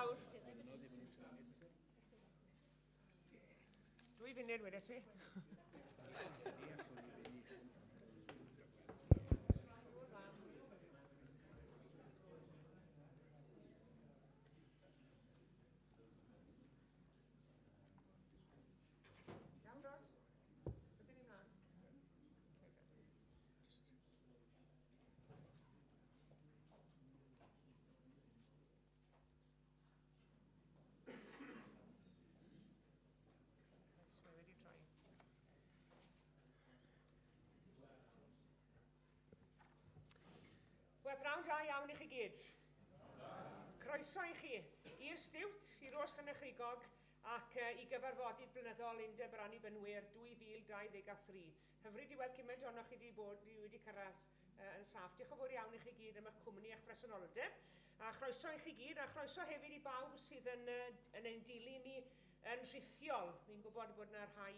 fawr. 2 funud wedes i. Wel, pnawn da iawn i chi gyd. Croeso i chi i'r Stiwt, i Rhosllannerchrugog, ac i gyfarfodydd blynyddol Undeb Annibynwyr 2023. Hyfryd i weld cymaint ohonoch chi wedi cyrraedd yn saff. Diolch yn fawr iawn i chi gyd am eich cwmni a'ch presenoldeb. A chroeso i chi gyd, a chroeso hefyd i bawb sydd yn ein dilyn ni yn rhithiol. Fi'n gwybod bod yna rhai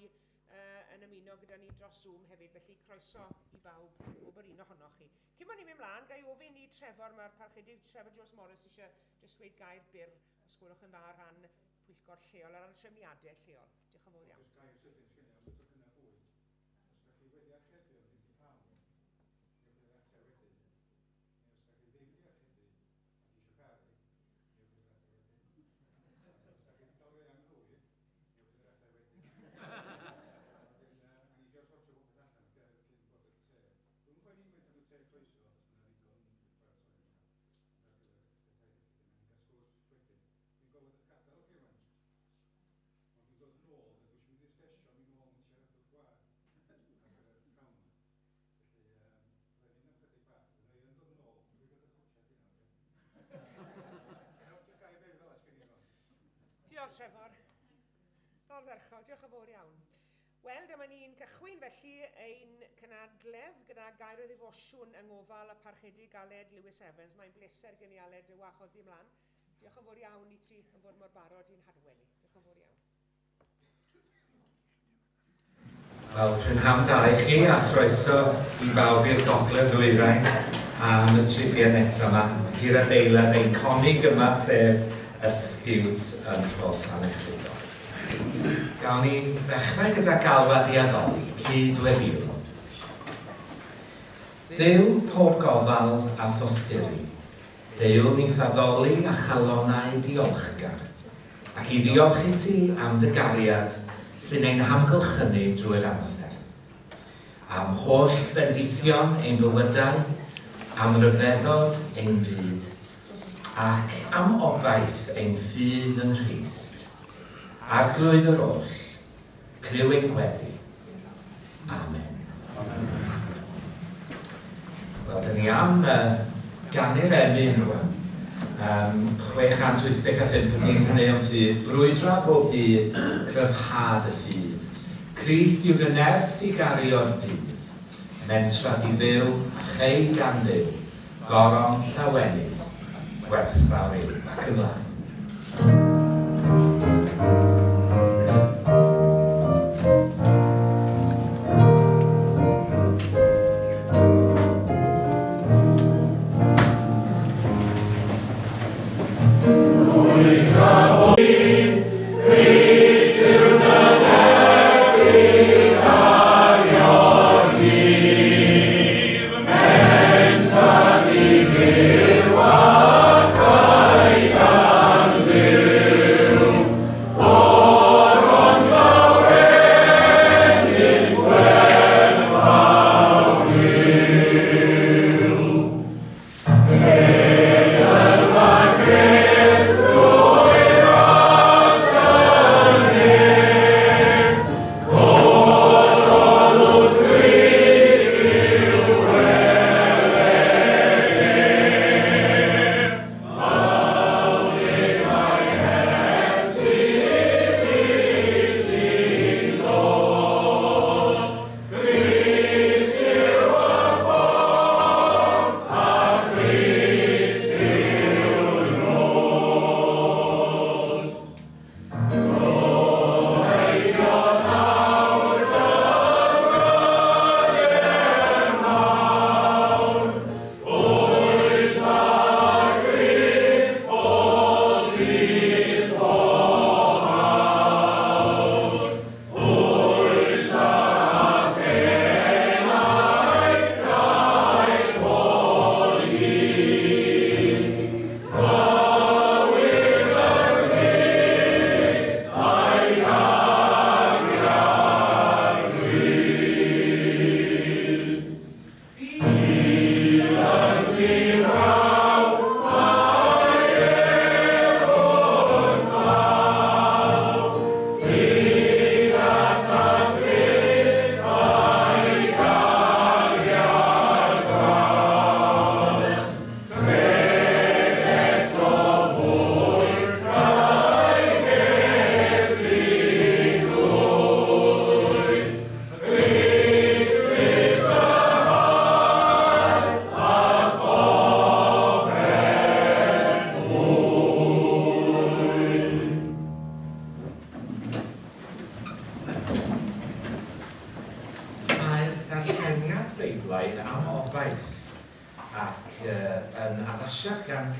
yn ymuno gyda ni dros Zoom hefyd, felly croeso i bawb o bod un ohonoch chi. Cyn bod ni'n mynd mlaen, gai ofyn i Trevor, mae'r parchedydd Trevor Jones Morris eisiau jyst dweud gair byr, os gwelwch yn dda ran pwyllgor lleol, a ran trefniadau lleol. Diolch yn fawr iawn. Gair sydyn sgynnu am ydych yna bwyd. Os da chi wedi archebu o'n wedi cael, newch chi'r ateb wedyn. Os da chi ddim wedi archebu ac eisiau cael, newch chi'r ateb wedyn. Os da chi'n dal am hwyr, newch chi'r ateb wedyn. A ni diolch sortio bobeth allan cyn bod y te. Dwi'n fawr ni'n gweithio am y te croeso, os yna ddigon baratoi yna. Fi'n gofod y gadael o gyfan. Ond dwi'n dod yn ôl, a dwi'n mynd i'r stesio mi nôl yn siarad o'r gwaith ac yr cawn yma. Felly, rhaid i'n ymchyd i bach. Rhaid i'n dod yn ôl, dwi'n gwybod y chwtiad yna. Jyst gair beir fel ysgyn i fod. Diolch, Trevor. Dorferchog, diolch yn fawr iawn. Wel, dyma ni'n cychwyn felly ein cynadledd gyda gair o ddifosiwn yng ngofal a parchedu galed Lewis Evans. Mae'n bleser gen i Aled y wachodd di ymlaen. Diolch yn fawr iawn i ti yn fod mor barod i'n harwen ni. Diolch yn fawr iawn. Wel, prynhawn da i chi a chroeso i bawb i'r gogledd ddwyrain am y tridiau nesaf yma. Gyda'r adeilad ein conig yma sef y Stiwt yn Rhosllannerchrugog. Gawn ni ddechrau gyda galwad i addoli, cydweddiw. Dduw pob gofal a thosturi, Dew ni'n addoli a chalonau diolchgar, ac i ddiolch i ti am dy gariad sy'n ein hamgylchynu drwy'r amser. Am holl bendithion ein bywydau, am ryfeddod ein byd, ac am obaith ein ffydd yn Rhist. Arglwydd yr oll, clyw ein gweddi. Amen. Wel, dyn ni am gannu'r emyn rwan. 685 dyn hynny o'n ffydd, brwydra bob dydd, cryfhad y ffydd. Crist yw'r nerth i gario'r dydd, mentra di fyw, chei gan ddiw, goron llawenydd, gwerthfawr yw ac ymlaen. Amen.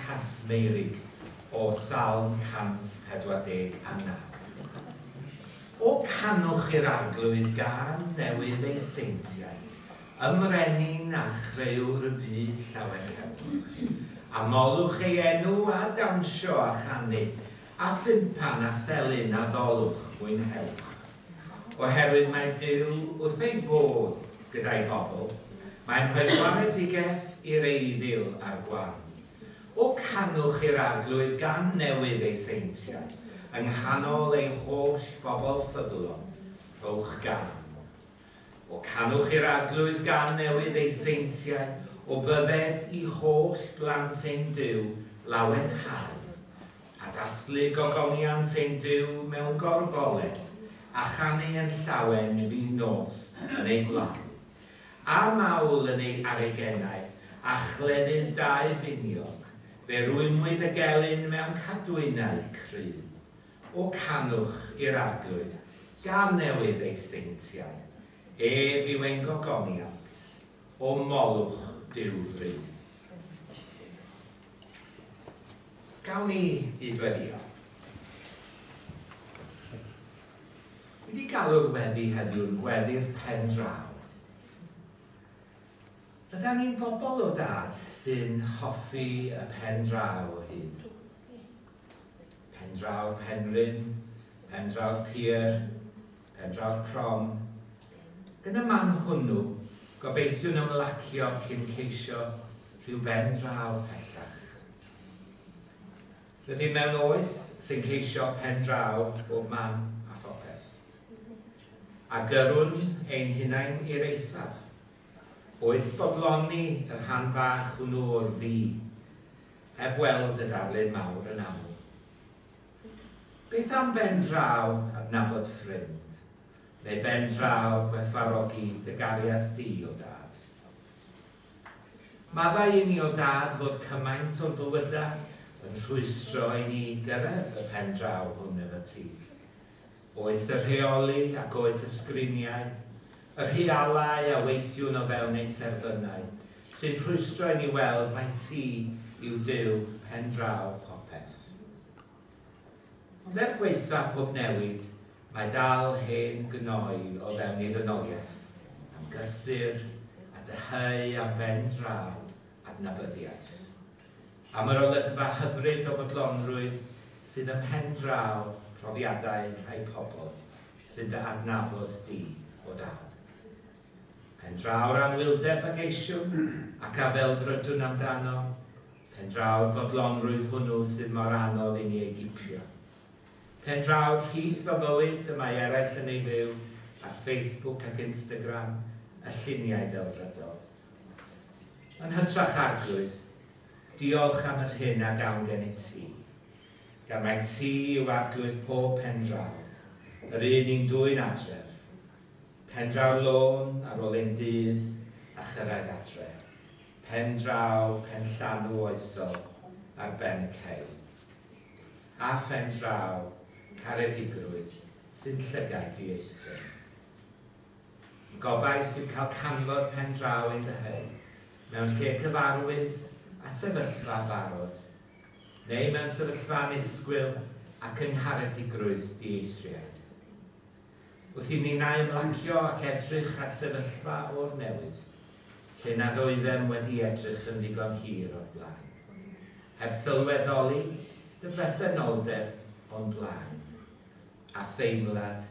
Casmeirig o Salm 149. O canwch i'r arglwydd gan newydd ei seintiau, ymrenyn a chreuwr y byd llawer helwch. Amolwch ei enw a dawnsio a chanu, a ffimpan a thelyn a ddolwch mwynhewch. Oherwydd mae Duw wrth ei fodd gyda'i bobl, mae'n rhoi gwaredigeth i'r eiddyl a'r gwan. O canwch i'r arglwydd gan newydd ei seintiau, yng nghanol ei holl bobl ffyddlon, rhowch gan. O canwch i'r arglwydd gan newydd ei seintiau, o bydded i holl blant ein Duw lawenhau, a dathlu gogoniant ein Duw mewn gorfoledd, a chanu yn llawen fi nos yn ei gwlad, a mawl yn ei aregennau, a chleddydd dau finiog, fe rwymwyd y gelyn mewn cadwynau cry. O canwch i'r arglwydd, gan newydd ei seintiau, ef yw ein gogoniant, o molwch diwfri. Gawn ni gydweddio. Wedi galw'r weddi heddiw'n gweddi'r pen draw. Rydyn ni'n bobl o dad sy'n hoffi y pen draw o hyd. Pen draw Penrhyn, pen draw Pier, pen draw Prom. Gyda man hwnnw, gobeithio'n ymlacio cyn ceisio rhyw ben draw pellach. Rydyn mewn oes sy'n ceisio pen draw bob man a phopeth. A gyrwn ein hunain i'r eithaf. Oes bodloni yr rhan bach hwnnw o'r fi, heb weld y darlun mawr yn aml. Beth am ben draw adnabod ffrind, neu ben draw gwerthfawrogi dy gariad di o dad? Maddau i ni o dad fod cymaint o'r bywydau yn rhwystro i ni gyrraedd y pen draw hwn efo ti. Oes y rheoli ac oes y sgriniau, y rhealau a weithiwn o fewn ei terfynau, sy'n rhwystro i ni weld mae ti yw Duw pen draw popeth. Ond gweitha pob newid, mae dal hen gnoi o fewn ei ddynoliaeth, am gysur a dyheu am ben draw adnabyddiaeth. Am yr olygfa hyfryd o fodlonrwydd sydd yn pen draw profiadau rhai pobl sydd dy adnabod di o dad. Pen draw'r anwyldeb ag eisiwn ac a fel frydwn amdano, pen draw'r bodlonrwydd hwnnw sydd mor anodd i ni ei gipio. Pen draw'r rhith o fywyd y mae eraill yn ei fyw ar Facebook ac Instagram, y lluniau delfrydol. Yn hytrach arglwydd, diolch am yr hyn a gawn gen i ti. Gan mae ti yw arglwydd pob pen draw, yr un i'n dwy'n adref. Pen draw lôn ar ôl ein dydd a chyrraedd adre. Pen draw, pen llanw oesol ar ben y cei. A phen draw, caredigrwydd sy'n llygau dieithrin. Gobaith yw cael canfod pen draw ein dyheu mewn lle cyfarwydd a sefyllfa barod, neu mewn sefyllfa nisgwyl ac yng ngharedigrwydd dieithriaid. Wrth i ni na ymlacio ac edrych ar sefyllfa o'r newydd, lle nad oeddem wedi edrych yn ddigon hir o'r blaen. Heb sylweddoli dy bresenoldeb o'n blaen, a theimlad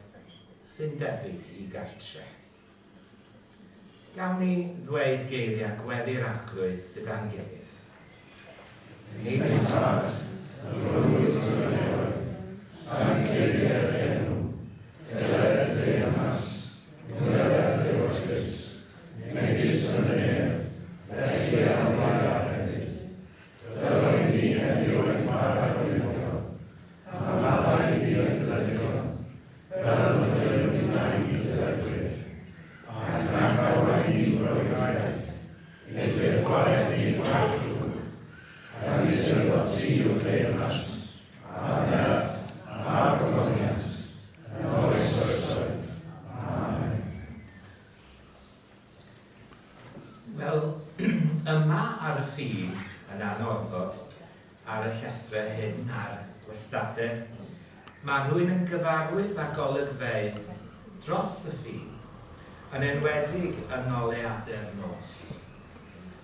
sy'n debyg i gartre. Gawn ni ddweud geiriau gweddi'r arglwydd gyda'n gilydd. Eich tad, y rwyd o'r newydd, sa'n geiriau'r enw, Geled ei amas, mwynhad ei wrthus, megis yn y nef, felly am lai aredig. Dylwn ni heddiw yn para gwyddio, a maddau ni yn dyddio, fel y dylwn ni nain i dydwyr. Ac nac awrai ni roigaeth, eithyr gwared ni gwartrwg, a nisyn o ti yw deyrnas, a ddeath, a gogoniaeth. Wel, yma ar y ffin yn anorfod, ar y llethrau hyn ar gwastadedd, mae rhywun yn gyfarwydd â golygfeydd dros y ffin, yn enwedig yn oleadau'r nos.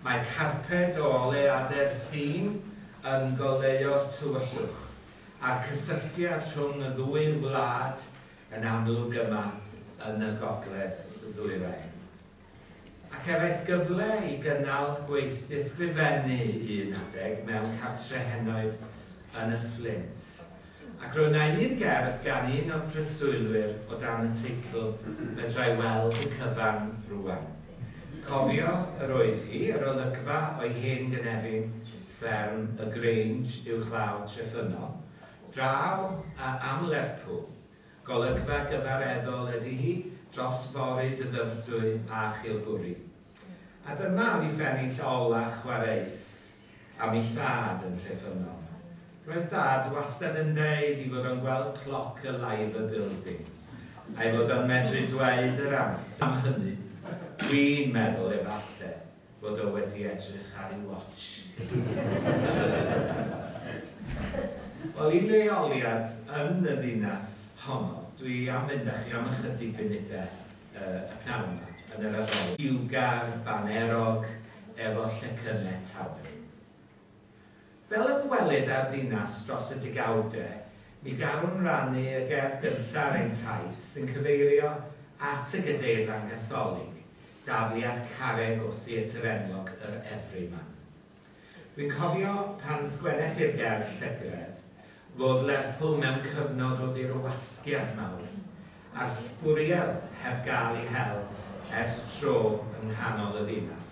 Mae carped o oleadau'r ffin yn goleuo'r tywyllwch, a'r cysylltiad rhwng y ddwy wlad yn amlwg yma yn y gogledd ddwyrain. Ac efeis gyfle i gynnal gweith disgrifennu un adeg mewn cartre henoed yn y Fflint. Ac roedd yna un gerdd gan un o'r preswylwyr o dan y teitl Medrai weld y cyfan rwan. Cofio yr oedd hi, yr olygfa o'i hen gynefin fferm y Grange uwchlaw Treffynol, draw a am Lerpwl. Golygfa gyfareddol ydy hi dros forid y ddyfrdwy a chilgwri. A dyma fi ffennill ola chwareus am ei thad yn Treffynol. Roedd dad wastad yn deud i fod yn gweld cloc y live y building, a'i fod yn medru dweud yr amser am hynny. Dwi'n meddwl efallai fod o wedi edrych ar ei watch. Wel, un reoliad yn y ddinas honno, dwi am fynd â chi am ychydig funudau y pnawn yma yn yr arol. Iwgar, banerog, efo llecynau tawen. Fel y gwelydd ar ddinas dros y digawdau, mi garwn rannu y gerdd gyntaf ein taith sy'n cyfeirio at y gadeirian Gatholig, dafliad carreg o theatr enwog yr Efriman. Dwi'n cofio pan sgwennes i'r gerdd llygredd fod Lerpwl mewn cyfnod o ddirwasgiad mawr, a sbwriel heb gael ei hel ers tro yng nghanol y ddinas.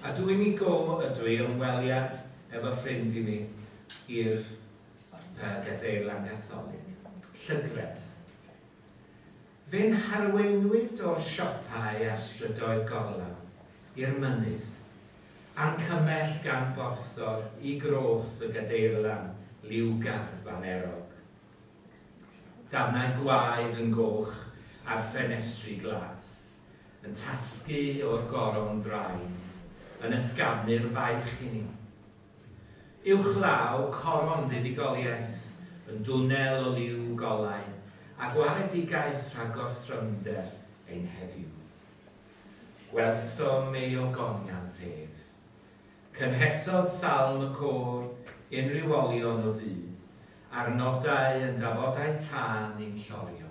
A dwi'n i go ydw i ymweliad efo ffrind i mi i'r gadeirian Gatholig, llygredd. Fe'n harweinwyd o'r siopau a strydoedd gorlaw i'r mynydd, a'n cymell gan borthor i groth y gadeirian liwgar fanerog. Dafnau gwaed yn goch ar ffenestri glas, yn tasgu o'r goron frain, yn ysgafnu'r baich i ni. Uwchlaw coron fuddugoliaeth yn dwnel o liw golau a gwaredigaeth rhag wrthrynder ein heddiw. Gwelstom ei ogoniant ef. Cynhesodd salm y côr unrhyw olion o ddu, a'r nodau yn dafodau tân i'n llorio.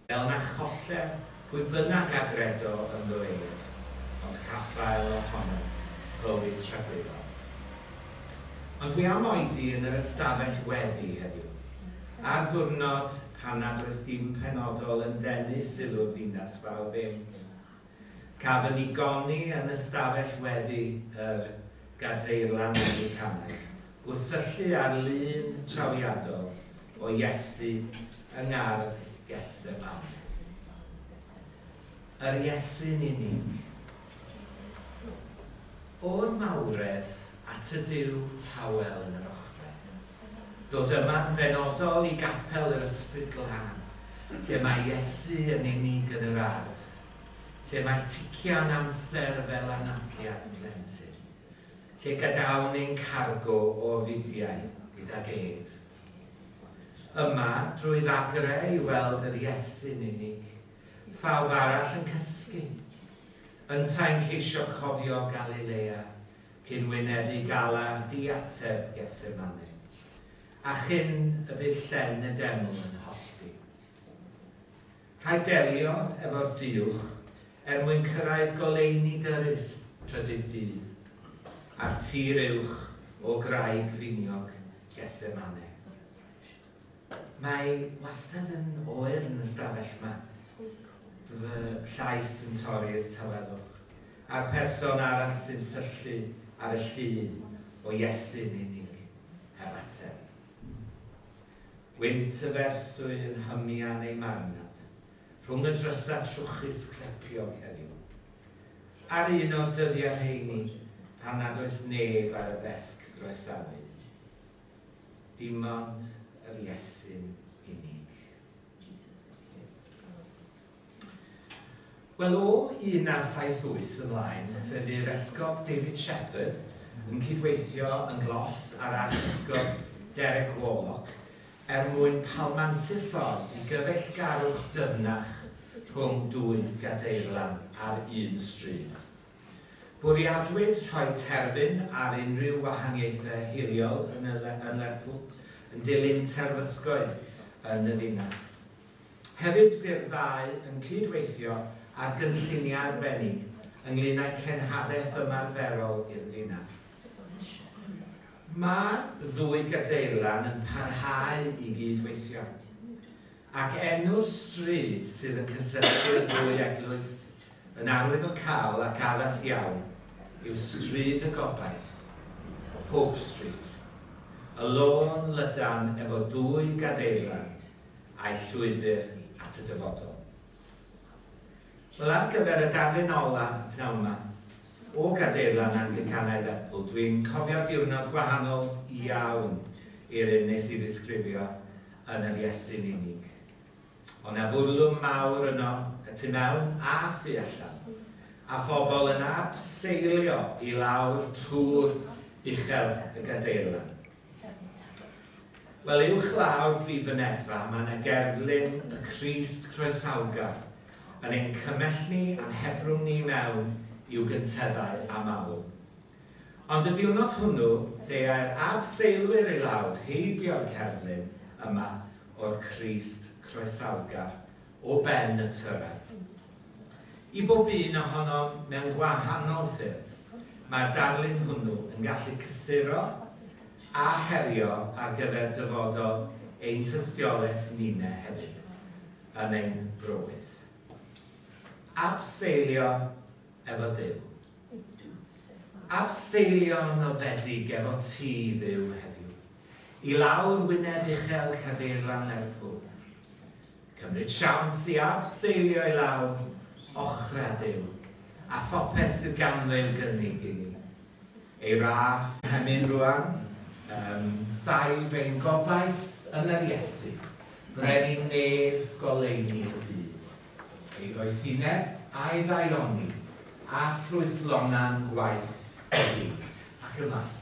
Fel na choller pwy bynnag agredo yn ddweud, ond caffael ohono fywyd tragweddol. Ond dwi am oedi yn yr ystafell weddi heddiw. Ar ddwrnod pan nad oes dim penodol yn denu sylw'r ddinas fel ddim. Cafon ni goni yn ystafell weddi yr gadeirian Americanaidd, wsyllu ar lun trawiadol o Iesu yng ngardd Getsemane. Yr Iesu'n unig. O'r mawredd at y diw tawel yn yr ochrau. Dod yma'n benodol i gapel yr ysbryd glân, lle mae Iesu yn unig yn yr ardd, lle mae tician amser fel anaciad plentyn, lle gadawn ein cargo o fidiau gydag ef. Yma, drwy ddagrau i weld yr Iesu'n unig, phawb arall yn cysgu, yntau'n ceisio cofio Galilea, cyn wynebu gala di-ateb Getsemane, a chyn y bydd llen y deml yn hollti. Rhaid delio efo'r diwch mwyn cyrraedd goleuni dyrys trydydd dydd, a'r tir uwch o graig finiog Getsemane. Mae wastad yn oer yn y stafell yma, fy llais yn torri'r tawelwch, a'r person arall sy'n syllu ar y llun o Iesu'n unig heb ateb. Wynt y ferswy yn hymian ei marnad, rhwng y drysau trwchus clepiog heddiw. Ar un o'r dyddiau rheini, pan nad oes neb ar y ddesg groesawu. Dim ond yr Iesu'n unig. Wel, o 1978 ymlaen, fe fu'r esgob David Shepherd yn cydweithio yn glos ar archysgol Derek Warlock mwyn palmantu'r ffordd i gyfeillgarwch dyfnach rhwng dwy gadeirlan ar un stryd. Bwriadwyd rhoi terfyn ar unrhyw wahaniaethau hiliol yn Lerpwl yn dilyn terfysgoedd yn y ddinas. Hefyd by'r ddau yn cydweithio ar gynlluniau arbennig ynglŷn â'i cenhadaeth ymarferol i'r ddinas. Mae'r ddwy gadeirlan yn parhau i gydweithio, ac enw'r stryd sydd yn cysylltu'r ddwy eglwys yn arwyddocaol ac addas iawn yw Stryd y Gobaith, Hope Street, y lôn lydan efo dwy gadeirlan a'i llwybr at y dyfodol. Wel, ar gyfer y darlun ola pnawn yma, o gadeirlan Anglicanaidd Lerpwl, dwi'n cofio diwrnod gwahanol iawn i'r un nes i ddisgrifio yn yr Iesu'n unig. Ond na fwrlwm mawr yno, y tu mewn a thu allan, a phobl yn abseilio i lawr tŵr uchel y gadeirlan. Wel, uwch lawr brif fynedfa, mae yna gerflun y Crist Croesawgar yn ein cymell ni a'n hebrwng ni mewn i'w gynteddau a mawl. Ond y diwrnod hwnnw, dei'r abseilwyr i lawr heibio'r cerflun yma o'r Crist Croesawgar o ben y tyrau. I bob un ohono mewn gwahanol ffyrdd, mae'r darlun hwnnw yn gallu cysuro a herio ar gyfer dyfodol ein tystiolaeth ninau hefyd yn ein brywydd. Abseilio efo Duw. Abseilio noddedig efo ti, Dduw, heddiw. I lawr wyneb uchel cadeirlan Lerpwl. Cymryd siawns i abseilio i lawr ochra Duw, a phopeth sydd ganddo i'w gynnig i ni. Ei raff hemyn rwan, saif ein gobaith yn yr Iesu, brenin nef goleini'r byd. Ei roethineb a'i ddaioni, a ffrwythlonan gwaith y byd. Ac ymlaen.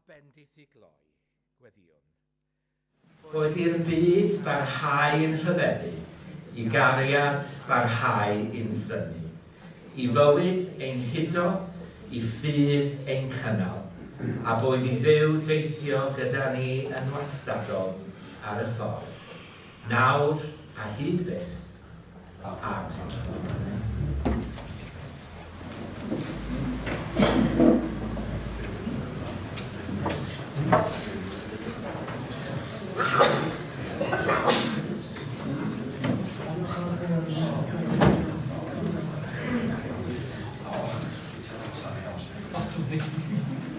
bendith I gloi, gweddiwn. Bod i'r byd barhau yn rhyfeddu, I gariad barhau i'n syni, I fywyd ein hudo, I ffydd ein cynnal, a bod I dduw deithio gyda ni yn wastadol ar y ffordd, nawr a hyd byth. Amen.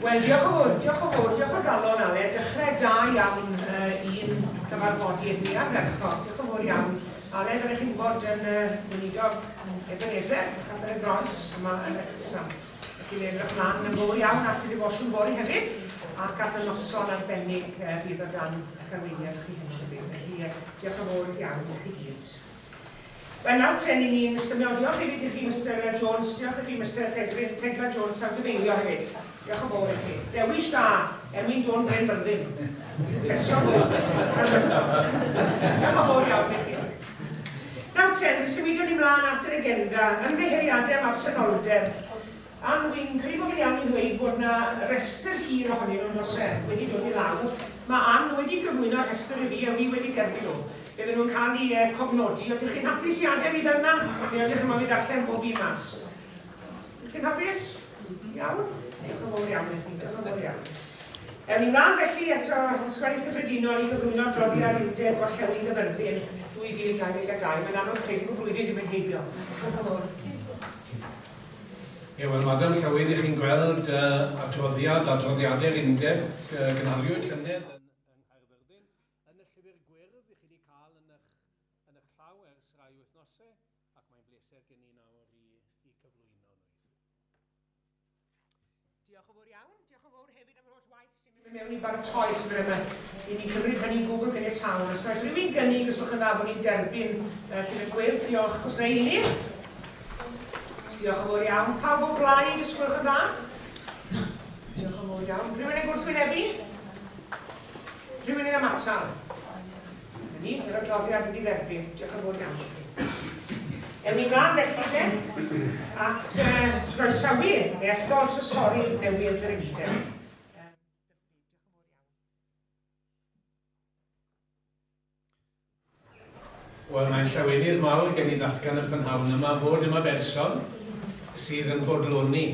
Wel, diolch o galon, Ale. Dechrau da iawn un cyfarfodydd ni ar ferchog. Diolch yn fawr iawn. Ale, fyddech chi'n bod yn weinidog Ebenezer, ac yn y groes yma yn Wrecsam. Felly le edrych mlaen yn fawr iawn at y defosiwn fori hefyd, ac at y noson arbennig bydd o dan y arweiniad chi hyn hefyd. Felly diolch yn fawr iawn i chi gyd. Wel, nawr ten I ni'n symud. Diolch hefyd I chi, Mr Jones. Diolch I chi, Mr Tegla Jones, am gyfeilio hefyd. Diolch yn fawr I chi. Dewis da, Elwyn Dôn Glen Byrddin. Cesio fawr. Diolch yn fawr iawn I chi. Nawr ten, symudwn ni mlaen at yr agenda, ymddeheuriadau am absenoldeb. A dwi'n credu bod yn iawn I ddweud bod yna restr hir ohonyn nhw'n nosedd wedi dod I lawr. Mae Ann wedi gyflwyno restr I fi a fi wedi derbyn nhw. Bydden nhw'n cael ei cofnodi. Ydych chi'n hapus I adael I fel yna? Neu ydych chi'n mynd I ddarllen bob un mas? Ydych chi'n hapus? Iawn? Diolch yn fawr iawn I chi. Diolch yn fawr iawn. Ni mlaen felly eto ysgolhaig cyffredinol I gyflwyno adroddiad Undeb Gorllewin Gyfyrddin 2022. Mae'n anodd credu bod blwyddyn ddim yn heibio. Diolch yn fawr. Wel, Madam Llywyd, I chi'n gweld adroddiadau'r Undeb gynhaliwyd llynedd yn Nghaerfyrddin yn y llyfr gwyrdd I chi wedi cael yn eich llaw ers rai wythnosau, ac mae'n bleser gen I nawr I gyflwyno nhw. Diolch yn fawr iawn. Diolch yn fawr hefyd am yr holl waith sy'n mynd mewn I baratoi llyfr yma. I ni cymryd hynny'n gwbl gen y tawn. Os yna rhywun gynnig os o'ch yn dda bod ni'n derbyn llyfr gwyrdd. Diolch. Os yna eilydd? Diolch yn fawr iawn. Pawb o blaid, os gwelwch yn dda? Diolch yn fawr iawn. Rhywun yn gwrthwynebu? Rhywun yn ymatal? Hynny, yr adroddiad wedi dderbyn. Diolch yn fawr iawn. Ewn ni mlaen felly at groesawu ethol trysorydd newydd yr Undeb. Wel, mae'n llawenydd mawr gen I ddatgan y prynhawn yma fod yma berson sydd yn bodloni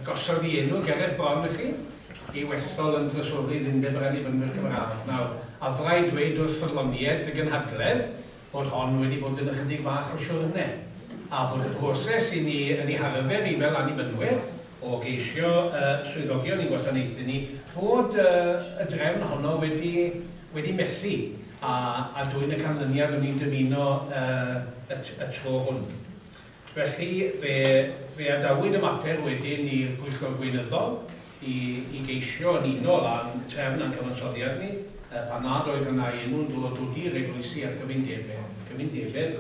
gosod I enw Gereth Bon I chi I wellol yn drysorydd Undeb yr Annibynnwyr Cymraeg. Nawr, a ddrai dweud wrth ffyrloniaid y gynhadledd bod hon wedi bod yn ychydig bach o siwrne a bod y broses I ni yn ei harfer I fel annibynnwyr o geisio swyddogion I gwasanaethu ni fod y drefn honno wedi methu a dwi'n y canlyniad o'n i'n dymuno y tro hwn. Felly, fe adawyd y mater wedyn i'r Pwyllgor Gweinyddol I geisio yn unol a'n trefn a'n cyfansoddiad ni, pan nad oedd yna enw'n dod i'r eglwysi ar cyfundebedd,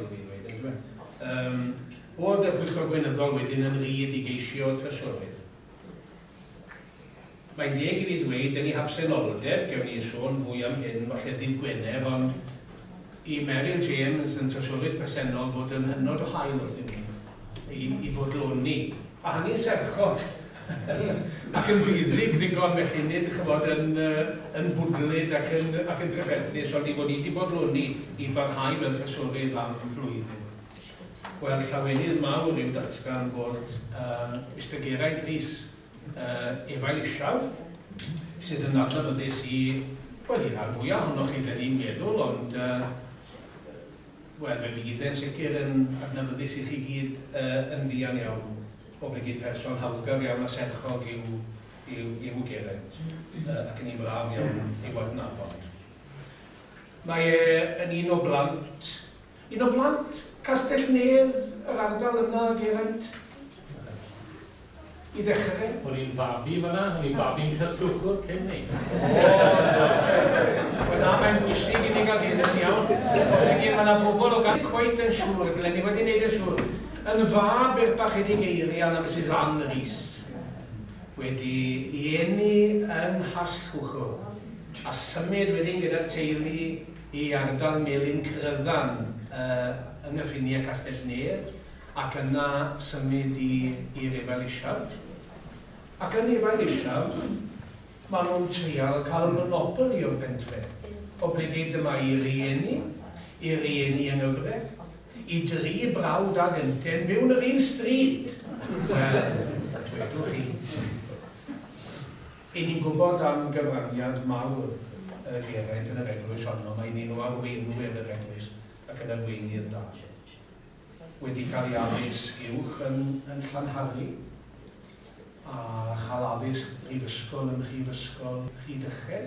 bod y Pwyllgor Gweinyddol wedyn yn rhyd I geisio trysorydd. Mae'n deg I fi ddweud, dyn ni habsenoldeb, gewn ni sôn fwy am hyn, falle dydd Gwener, ond I Meryl James yn trysorydd presennol fod yn hynod o hael wrth I ni, I fodloni. A hynny'n serchog. Ac yn fwyddrig ddigon felly nid chymod yn bwdlyd ac yn drefethus, ond I fod I wedi bodloni I barhau fel trysorydd am flwyddyn. Wel, llawenydd mawr yw datgan bod Mr Geraint Rhys Efail Isiaw, sydd yn adnabyddus I rhan fwyaf ohonoch chi dyn ni'n meddwl, ond fe fydd e'n sicr yn adnabyddus I chi gyd yn ddian iawn, o begyd person hawddgar iawn a serchog i'w Geraint, ac yn un braf iawn i'w adnabod. Mae yn un o blant Castell Nedd yr ardal yna, Geraint. I ddechrau? O'n i'n fabi fyna, o'n i'n babi'n cyswchwr cyn ni. Wel na, mae'n bwysig I ni gael hyn yn iawn. Mae yna bobl o gael cweit yn siŵr, glen ni wedi gwneud yn siŵr. Yn fab i'r bach wedi geiri an am Mrs Ann Rhys. wedi ei eni yn Rhosllannerchrugog a symud wedyn gyda'r teulu i ardal Melin Cryfan yng Nghyffiniau Castell Nedd ac yna symud i Rifel Isiawr. Ac yn Rifel Isiawr, maen nhw'n trial cael monopoli o'r bentre. O blegyd yma i rieni yng Nghyfres, i 3 brawd a gynten byw yn yr un stryd. Dwedwch chi. I ni'n gwybod am gyfraniad mawr Geraint yn yr eglwys honno, mae ni'n nhw arweinwyr yr eglwys ac yn arweinydd da. Wedi cael ei addysg uwch yn Llanhari a chael addysg Brifysgol yn Mhrifysgol Rhydychen.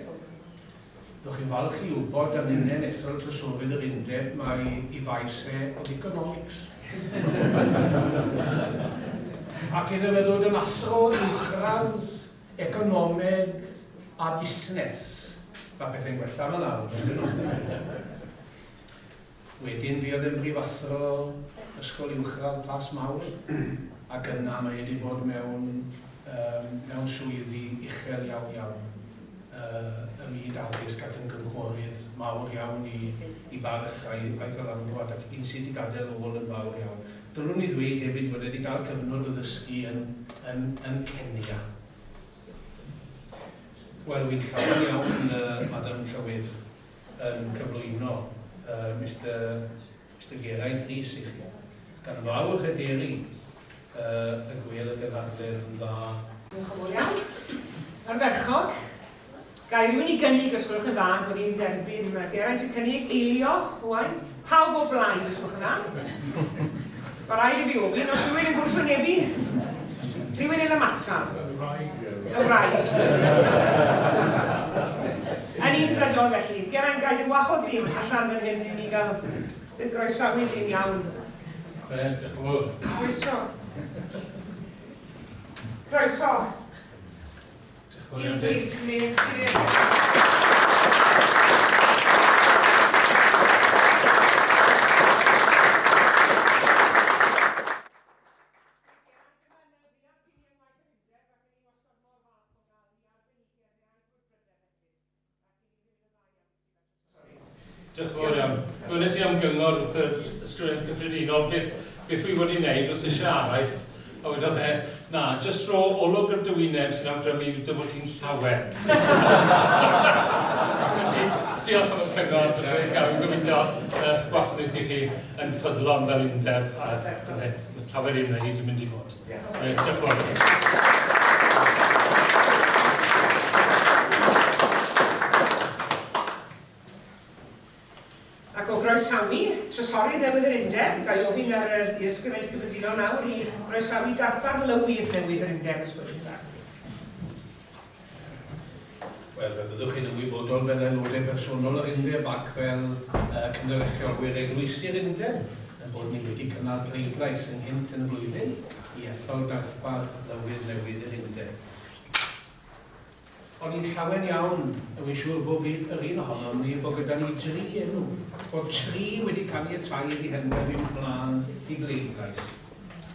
Rwy'ch chi'n falch i wybod yn unen ethol trysorydd yr Undeb mae ei faesau o economics. Ac iddo fe ddod yn athro uwchradd economeg a busnes. Mae pethau'n gwella fan awr. Wedyn fi oedd yn brifathro ysgol uwchradd Plas Mawr ac yna mae wedi bod mewn swyddi uchel iawn ym myd addysg ac yn gynghorwydd mawr iawn i barch a'i ddylanwad ac un sydd wedi gadael ôl yn fawr iawn. Dylwn i ddweud hefyd fod wedi cael cyfnod o ddysgu yn Kenya. Wel, wy'n llawn iawn Madam Llywydd yn cyflwyno Mr Geraint Rhys i chi. Gan fawr chederi y gwel y gyfarfer yn dda. Diolch yn fawr iawn. Ardderchog, gai rhywun i gynnig os gwelwch yn dda bod ni'n derbyn Geraint yn cynnig eilio rwan. Pawb o blaen os gwelwch yn dda. Mae rhaid i fi ofyn, os rhywun yn gwrthwynebu, rhywun yn ymatab. Y wraig. Yn un ffrydol felly, Geraint gai dy wahodd dim allan fan hyn i ni gael dy groesawu ni'n iawn. Diolch yn fawr. Croeso. Croeso. Diolch yn fawr. Diolch yn fawr iawn. Gwnes i am gyngor wrth yr ysgrifennydd gyffredinol beth wi wedi wneud wrth y siaraeth, a wedodd e, na, jyst ro olwg yr dywyneb sy'n awgrymu dy fod ti'n llawen. Diolch am y cyngor, gael gobeithio gwasanaeth i chi yn ffyddlon fel Undeb, a llawer un hyd yn mynd i fod. Diolch yn fawr. Ac o groesawu, trysorydd newydd yr Undeb, gai ofyn ar yr ysgrifennydd gyffredinol nawr i groesawu darpar lywydd newydd yr Undeb ysgrifennydd gyda. Wel, fe fyddwch chi'n ymwybodol fel aelodau personol yr Undeb ac fel cynrychiolwyr eglwysi'r Undeb yn bod ni wedi cynnal pleidlais ynghynt yn y flwyddyn i ethol darpar lywydd newydd yr Undeb. Ond i'n llawen iawn, a wy'n siŵr bod yr un ohonom ni bod gyda ni 3 enw. Bod 3 wedi caniatáu i henwedd i'n blaen i bleidlais.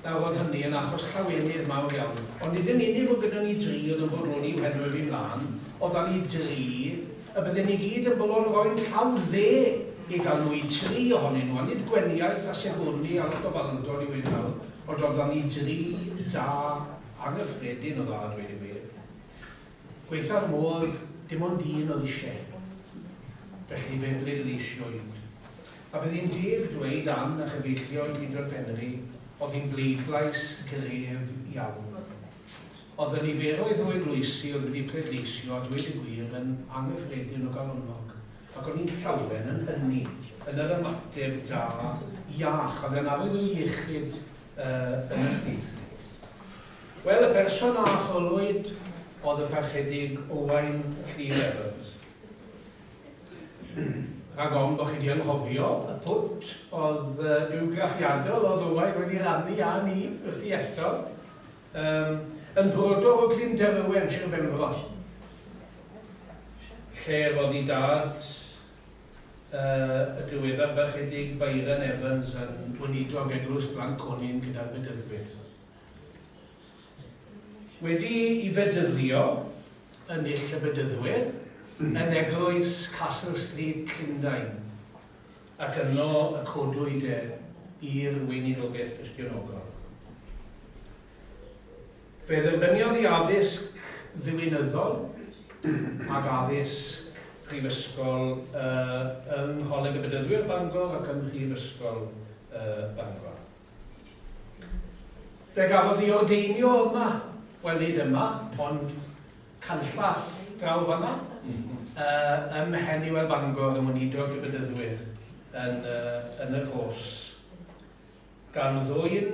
Nawr oedd hynny yn achos llawenydd mawr iawn. Ond nid yn unig bod gyda ni 3 oedd yn bodloni i'w henwedd i'n blaen, oedd ni 3, y bydden ni gyd yn bolon roi'n llaw dde i gael nhw i 3 ohonyn nhw. A nid gweniaeth a sebwni ar y gofaldod i wedi nawr, ond oedd ni 3 da anghyffredin o dda dweud i fi. Gweitha'r modd, dim ond un oedd eisiau. Felly fe bleidleisiwyd. A bydd hi'n deg dweud an a chyfeillio yn Gydro'r Penri, oedd hi'n bleidlais gref iawn. Oedd y niferoedd o eglwysi oedd wedi pleidleisio a dweud y gwir yn anghyffredin o galonnog. Ac oedd hi'n llawen yn hynny, yn yr ymateb da, iach, oedd e'n arwydd o iechyd yn y gweithlu. Wel, y person a atholwyd oedd y parchedig Owain Llyr Evans. Rhag ofn bod chi wedi anghofio y pwt oedd bywgraffiadol oedd Owain wedi rannu a ni wrth i ethol yn frodor o Glynderwen, Sir Benfro. Lle roedd ei dad y diweddar parchedig Byron Evans yn wynido ag eglwys Blanconin gyda'r Bedyddwyr. wedi I fedyddio yn ill y bedyddwyr yn eglwys Castle Street, Llundain, ac yno y codwyd i'r weinidogaeth Cristionogol. Fe dderbyniodd I addysg ddiwinyddol ac addysg Prifysgol yng Ngholeg y Bedyddwyr Bangor ac yn Prifysgol Bangor. Fe gafodd I ordeinio yma, wel nid yma, ond canllath draw fanna, ym Mhenniwel Bangor ym Weinidog y Bedyddwyr yn y cwrs. Gan ddwyn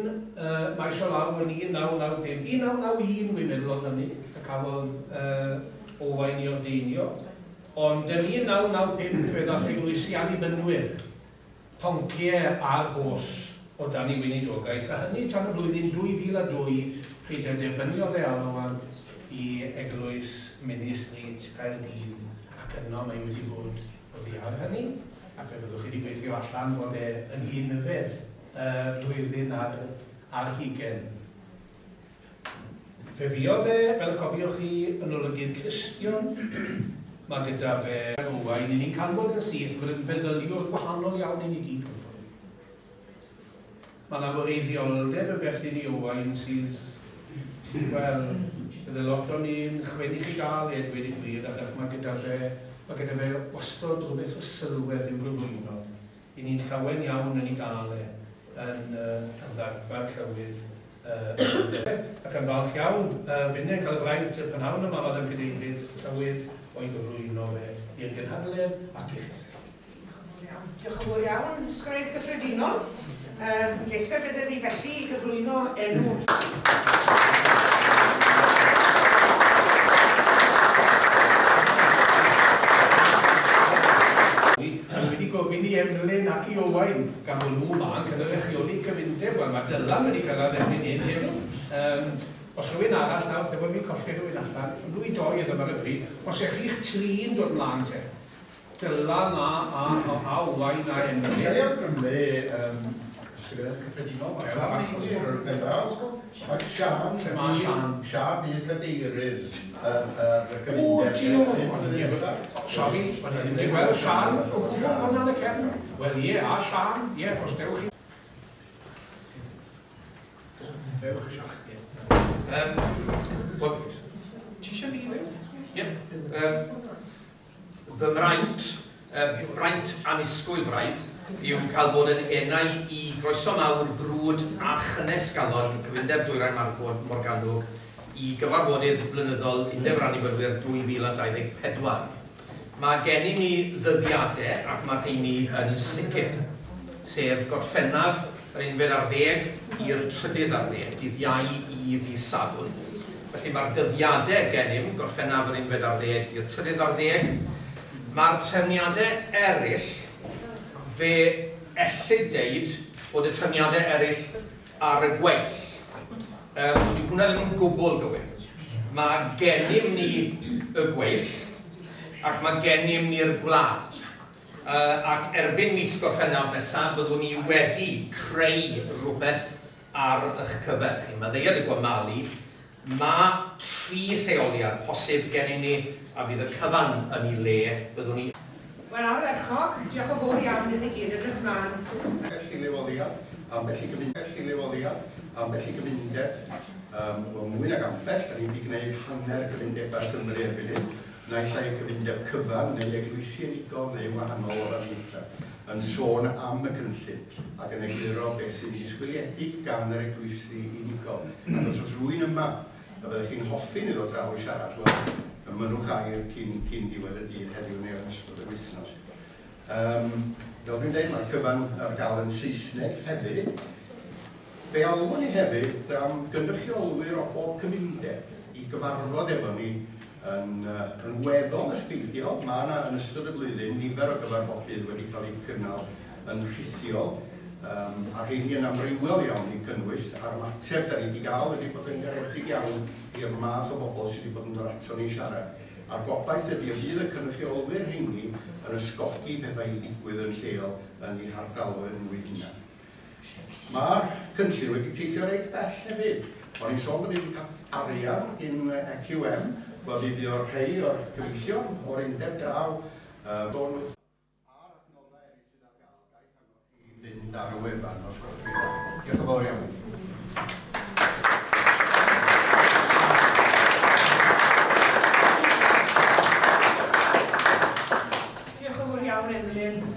maes o law yn 1995, 1991 dwi'n meddwl oedd hynny, y cafodd Owain I ordeinio. Ond yn 1995 fe ddath eglwys I annibynwyr, ponciau a'r hos o dan I weinidogaeth, a hynny tan y blwyddyn 2002 pryd y derbyniodd alwan I eglwys Mini Street, Caerdydd, ac yno mae wedi bod oddi ar hynny, ac fe fyddwch chi wedi gweithio allan fod yn hun yfed blwyddyn ar hugen. Fe fiodd fel y cofiwch chi, yn olygydd Cristion, mae gyda fe Owain I ni'n canfod yn syth fod yn feddyliwr gwahanol iawn I ni gyd yn ffwrdd. Mae yna wreiddioldeb yn berthyn I Owain sydd, wel, bydde lot o'n ni'n chwenu chi gael edwyd I gwir, ac mae gyda fe wastod rhywbeth o sylwedd i'w gyflwyno. I ni'n llawen iawn yn ei gael yn ddagfa'r llywydd. Ac yn falch iawn, fynd yn cael y fraint y prynawn yma fod yn cadeirydd llywydd o'i gyflwyno fe i'r gynhadledd ac i'ch Diolch yn fawr iawn, ysgolhaig gyffredinol. Lesaf ydy ni felly I gyflwyno enw. Wedi gofyn I Emlyn ac I Owain gan bod nhw ma'n cynnal rheoli cyfundeb. Wel, mae Dylan wedi cael erbyn hyn hefyd. Os rhywun arall nawr, fe bod fi'n colli rhywun allan, nhw I doi yma ar y bryd, os eich chi'ch trin dod mlaen te, Dylan a Owain a Emlyn. Gael ei awgrymu ysgrifennydd cyffredinol, mae Sian yn yr bendraw, mae Sian i'r cadeirydd y gyfundeb. Sori, mae'n ddim wedi gweld Sian o gwbl fan'na yn y cefn. Wel ie, a Sian, ie, os dewch chi. Dewch chi Sian, ie. Ti eisiau fi? Ie. Fy mraint anusgwyl braidd yw cael bod yn enau I groeso mawr brwd a chynnes galon cyfundeb Dwyrain Morgannwg I gyfarfodydd blynyddol Undeb Annibynwyr 2024. Mae gen I ni ddyddiadau ac mae rheini yn sicr, sef gorffennaf yr 11 i'r 30, dydd Iau I ddydd Sadwrn. Felly mae'r dyddiadau gennym gorffennaf yr 11 i'r 30. Mae'r trefniadau eraill fe ellid deud bod y trefniadau eraill ar y gwell. Wedi hwnna ddim yn gwbl gywir. Mae gennym ni y gwell ac mae gennym ni'r gwlad. Ac erbyn mis Gorffennaf nesaf byddwn ni wedi creu rhywbeth ar eich cyfer chi. Mae ddeiad I gwaಮಾlu. Mae 3 lleoliad posib gennym ni a bydd y cyfan yn ei le byddwn ni. Wel, ar erchog, diolch yn fawr iawn I gyd edrych mlaen. Felly leoliad, ambell I gyfundeb, wel mwy nag ambell, da ni wedi gwneud hanner gyfundebau Cymru erbyn hyn, naill ai gyfundeb cyfan neu eglwysi unigol neu wahanol o'r amddiffau, yn sôn am y cynllun ac yn egluro beth sy'n disgwyliedig gan yr eglwysi unigol. Ac os oes rhywun yma, a byddech chi'n hoffi ni ddod draw I siarad, wel, ymynwch air cyn diwedd y dydd heddiw neu yn ystod y wythnos. Fel dwi'n dweud, mae'r cyfan ar gael yn Saesneg hefyd. Fe alwyn ni hefyd am gynrychiolwyr o bob cyfundeb I gyfarfod efo ni yn weddol ysbeidiol. Mae yna yn ystod y blwyddyn nifer o gyfarfodydd wedi cael eu cynnal yn rhithiol a rheini yn amrywiol iawn I cynnwys a'r mateb da ni wedi cael wedi bod yn garedig iawn i'r math o bobl sydd wedi bod yn dod ato ni siarad. A'r gobaith ydy y bydd y cynrychiolwyr rheini yn ysgogi pethau I ddigwydd yn lleol yn eu hardaloedd yn wyth hunan. Mae'r cynllun wedi teithio reit bell hefyd. O'n i'n sôn bod ni wedi cael arian gyn QM, bod ni wedi o'r rhai o'r gyfeillion o'r undeb draw a'r adnoddau eraill sydd ar gael, gaeth annog chi fynd ar y wefan os gwelwch chi dda. Diolch yn fawr iawn.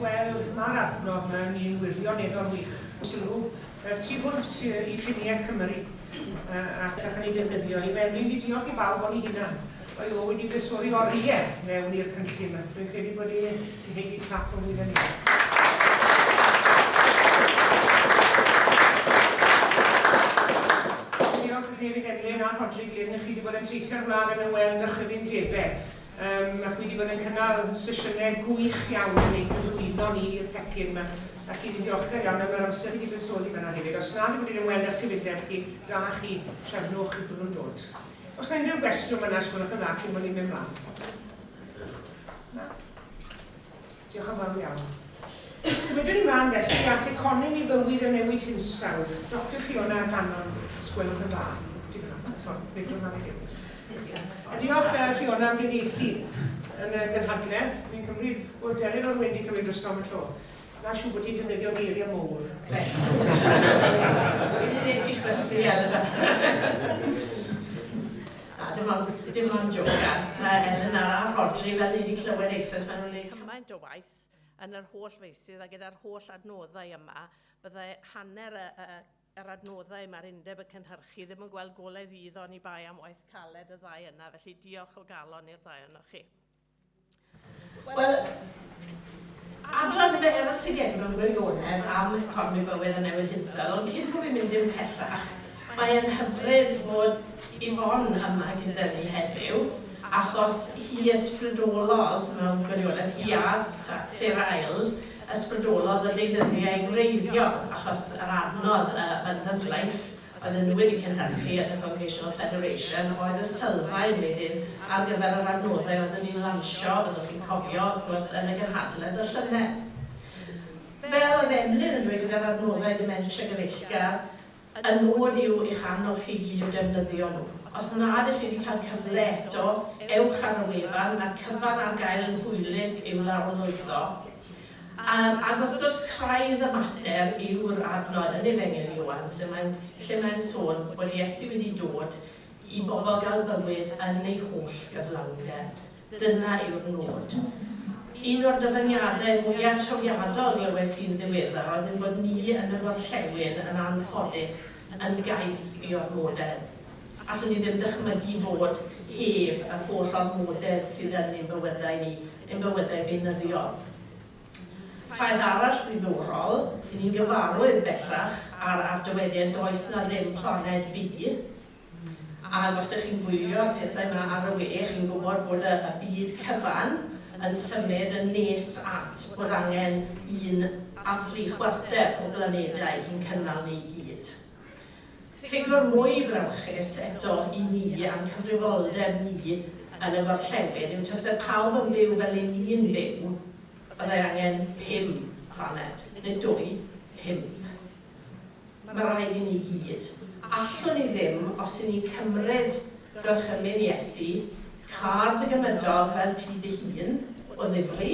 Wel, mae'r adnodd yma yn un wirioneddol wych. Sylw, tu hwnt i ffiniau Cymru ac allwn ni defnyddio i mewn. Ni'n diolch i bawb o'n i hunan. O'i o wedi besori oriau mewn i'r cynllun yma. Dwi'n credu bod e'n heidi clap o'n wyddyn ni. Diolch i hefyd Emlyn a Hodri Glyn, chi wedi bod yn teithio'r mlaen yn y weld a chyfundebau. Ac wedi bod yn cynnal sesiynau gwych iawn yn ei gyflwyno ni i'r pecyn yma. Ac i fi ddiolchgar iawn am yr amser wedi besoli fyna hefyd. Os nad wedi bod yn weld eich cyfundeb chi, da chi trefnwch i bod nhw'n dod. Os yna unrhyw gwestiwn yna, sgwrwch yna, cyn bod ni'n mynd mlaen. Na. Diolch yn fawr iawn. Symudwn ni mlaen felly at economi bywyd yn newid hinsawdd. Dr Fiona Gannon, sgwelwch yn dda. Diolch Fiona am gyfieithu yn y gynhadledd. Fi'n cymryd bod Deryn o'r wedi cymryd rhostro am y tro. Na siw bod ti'n defnyddio geiriau môr. Dwi'n ei ddech chwysu Elen. Dim ond jogan. Mae Elen a Rhodri fel ni wedi clywed eisoes maen nhw'n gwneud cymaint o waith yn yr holl feisydd a gyda'r holl adnoddau yma. Byddai hanner yr adnoddau mae'r undeb yn cynhyrchu ddim yn gweld golau ddydd o'n i bai am waith caled y ddau yna, felly diolch o galon i'r ddau yno chi. Wel, adran fer sydd gen mewn gwirionedd am economi bywyd a newid hinsawdd, ond cyn bod fi'n mynd i'n pellach, mae'n hyfryd fod Yvonne yma gyda ni heddiw, achos hi ysbrydolodd mewn gwirionedd, hi a Sarah Isles, ysbrydolodd y deunyddiau gwreiddiol, achos yr adnodd undadlaeth oedden nhw wedi cynhyrchu yn y Congregational Federation oedd y sylfaen wedyn ar gyfer yr adnoddau oedden ni'n lansio, byddwch chi'n cofio, wrth gwrs, yn y gynhadledd y llynedd. Fel oedd Emlyn yn dweud gyda'r adnoddau dementia gyfeillgar, y nod yw eich annog chi gyd i'w defnyddio nhw. Os nad ych chi wedi cael cyfle eto, ewch ar y wefan, mae'r cyfan ar gael yn hwylus i'w lawrlwytho. Ac wrth gwrs craidd y mater yw'r adnod yn Efengyl Iwan, lle mae'n sôn bod Iesu wedi dod i bobl gael bywyd yn ei holl gyflawnder. Dyna yw'r nod. Un o'r dyfyniadau mwyaf trawiadol glywes i'n ddiweddar oedd yn bod ni yn y gorllewin yn anffodus yn gaeth i ormodedd. Allwn ni ddim dychmygu fod heb y holl ormodedd sydd yn ein bywydau ni, ein bywydau beunyddiol. Ffaith arall ddiddorol, ni'n gyfarwydd bellach ar dywediad does na ddim planed fi. Ac os ydych chi'n gwylio'r pethau yma ar y we, chi'n gwybod bod y byd cyfan yn symud yn nes at bod angen 1 a 3/4 o blanedau i'n cynnal ni gyd. Ffigwr mwy brawchus eto i ni a'n cyfrifoldeb ni yn y gorllewin yw tas y pawb yn byw fel ein ni'n byw, byddai angen 5 planed, neu 2, 5. Mae rhaid i ni gyd. Allwn ni ddim, os i ni cymryd gorchymyn Iesu, card y gymydog fel ti dy hun o ddifri,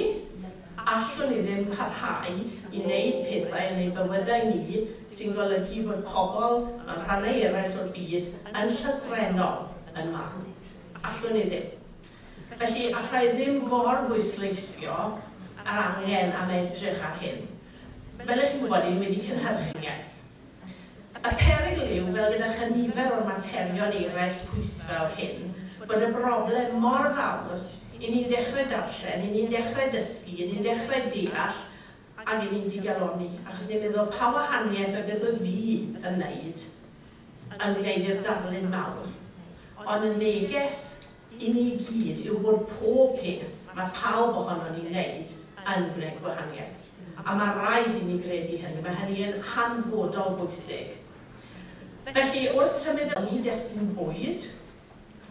allwn ni ddim parhau i wneud pethau yn ei bywydau ni sy'n golygu bod pobl mewn rhannau eraill o'r byd yn llythrenol yn marw. Allwn ni ddim. Felly, allai ddim gorbwysleisio yr angen am edrych ar hyn. Fel ych chi'n gwybod, ni wedi cynhyrchu'n iaith. Y perygl yw, fel gyda nifer o'r materion eraill pwysfawr hyn, bod y broblem mor fawr i ni'n dechrau darllen, i ni'n dechrau dysgu, i ni'n dechrau deall, ac i ni'n digaloni. Achos ni'n meddwl pa wahaniaeth mae beth oedd fi yn wneud i'r darlun mawr. Ond y neges i ni gyd yw bod pob peth mae pawb ohono ni'n wneud yn gwneud gwahaniaeth. A mae rhaid i ni gredu hynny, mae hynny yn hanfodol bwysig. Felly, wrth symud yng nghyd-destun bwyd,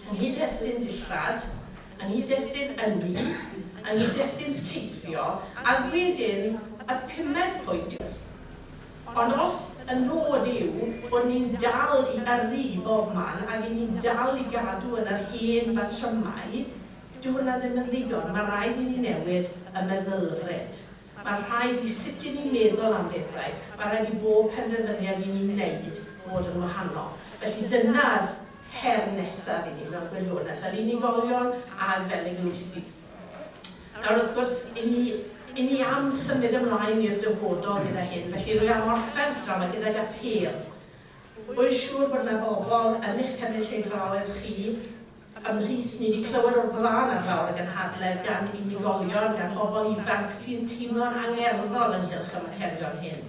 yng nghyd-destun dillad, yng nghyd-destun ynni, yng nghyd-destun teithio, a wedyn y 5 pwynt. Ond os y nod yw bod ni'n dal i yrru bob man ac ni'n dal i gadw yn yr hen batrymau, dyw hwnna ddim yn ddigon. Mae rhaid i ni newid y meddylfryd. Mae rhaid i sut i ni'n meddwl am bethau. Mae rhaid i bob penderfyniad i ni'n neud fod yn wahanol. Felly dyna'r her nesaf i ni fel gwirionedd, fel unigolion a fel eglwysi. Nawr wrth gwrs, i ni am symud ymlaen i'r dyfodol gyda hyn, felly rwy am orffen drama gydag apel. Wy'n siŵr bod yna bobl yn eich cynulleidfaoedd chi ymhlith ni wedi clywed o'r blaen ar lawr y gynhadledd gan unigolion, gan bobl ifanc sy'n teimlo'n angerddol ynghylch y materion hyn.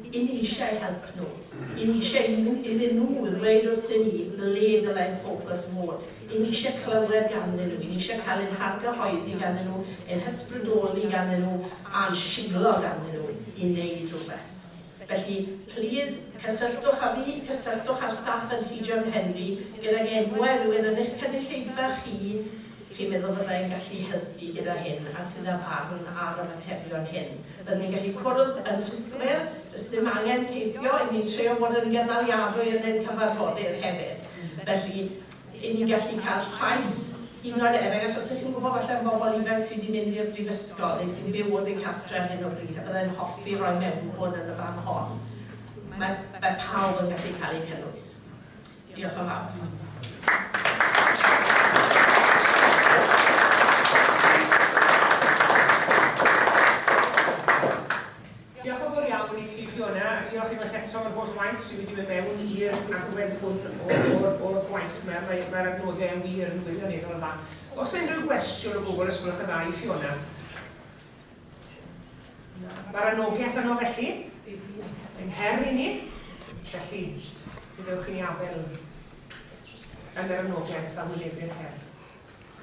I ni eisiau help nhw. I ni eisiau iddyn nhw ddweud wrthyn ni ble dylai'n ffocws fod. I ni eisiau clywed ganddyn nhw. I ni eisiau cael ein hargyhoeddi ganddyn nhw, ein hysbrydoli ganddyn nhw, a'n siglo ganddyn nhw i wneud rhywbeth. Felly, please, cysylltwch â fi, cysylltwch â'r staff yn T.J. Henry, gyda'r enwau rhywun yn eich cynulleidfa chi'n meddwl byddai'n gallu helpu gyda hyn, a sydd â barn ar y materion hyn. Byddwn ni'n gallu cwrdd yn rhythwyr, does dim angen teithio, i ni'n trio bod yn gynaliadwy yn ein cyfarfodydd hefyd. Felly, i ni'n gallu cael llais un o'r eraill, os ydych chi'n gwybod falle am bobl ifanc sydd wedi mynd i'r brifysgol neu sy'n byw oedd eu cartre hyn o bryd, a byddai'n hoffi roi mewnbwn yn y fan hon. Mae pawb yn gallu cael eu cynnwys. Diolch yn fawr. Diolch yn fawr iawn i ti, Fiona, a diolch unwaith eto am yr holl waith sydd wedi mynd mewn i'r agwedd hwn o'r gwaith yma. Mae'r adnoddau yn wir yn wirioneddol yn dda. Os yna unrhyw gwestiwn o gwbl ysgrifenwch y dda i Fiona? Mae'r anogaeth yno felly, yn her i ni, felly gydewch i ni afel yn yr anogaeth a wylebu'r her.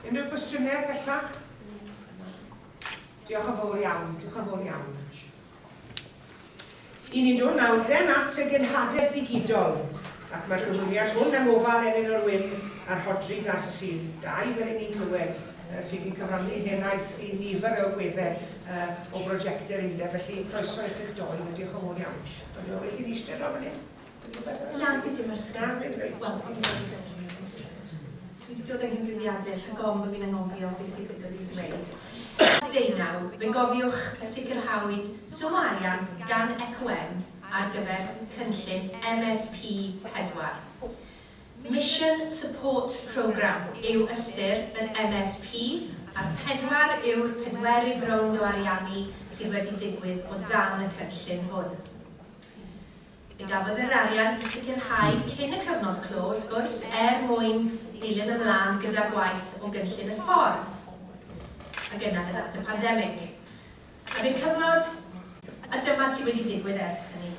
Unrhyw gwestiynau bellach? Diolch yn fawr iawn, diolch yn fawr iawn. I ni'n dod nawden at y gynhadaeth ddigidol, ac mae'r gyflwyniad hwn am ofal Elin o'r Wyn a'r Hodri Darcy, dau fel i ni'n clywed sydd wedi cyfrannu henaeth i nifer o gweddau o brosiectau'r Undeb, felly croeso i chi'ch doi, diolch yn fawr iawn. Dwi'n meddwl eich chi'n eistedd o fan hyn? Na, gyda mae'r sgan. Dwi wedi dod yng nghyfrifiadur rhag ofn bod fi'n anghofio beth sydd gyda fi dweud. Deunaw, fe gofiwch y sicrhawyd swm arian gan ECOM ar gyfer cynllun MSP 4. Mission Support Programme yw ystyr yn MSP, a 4 yw'r pedwerydd rownd o ariannu sydd wedi digwydd o dan y cynllun hwn. Fe gafodd yr arian i sicrhau cyn y cyfnod clo, wrth gwrs, mwyn dilyn ymlaen gyda gwaith o gynllun y ffordd. A gyna fydd y pandemig. A fe'n cyfnod, a dyma sydd wedi digwydd ers hynny.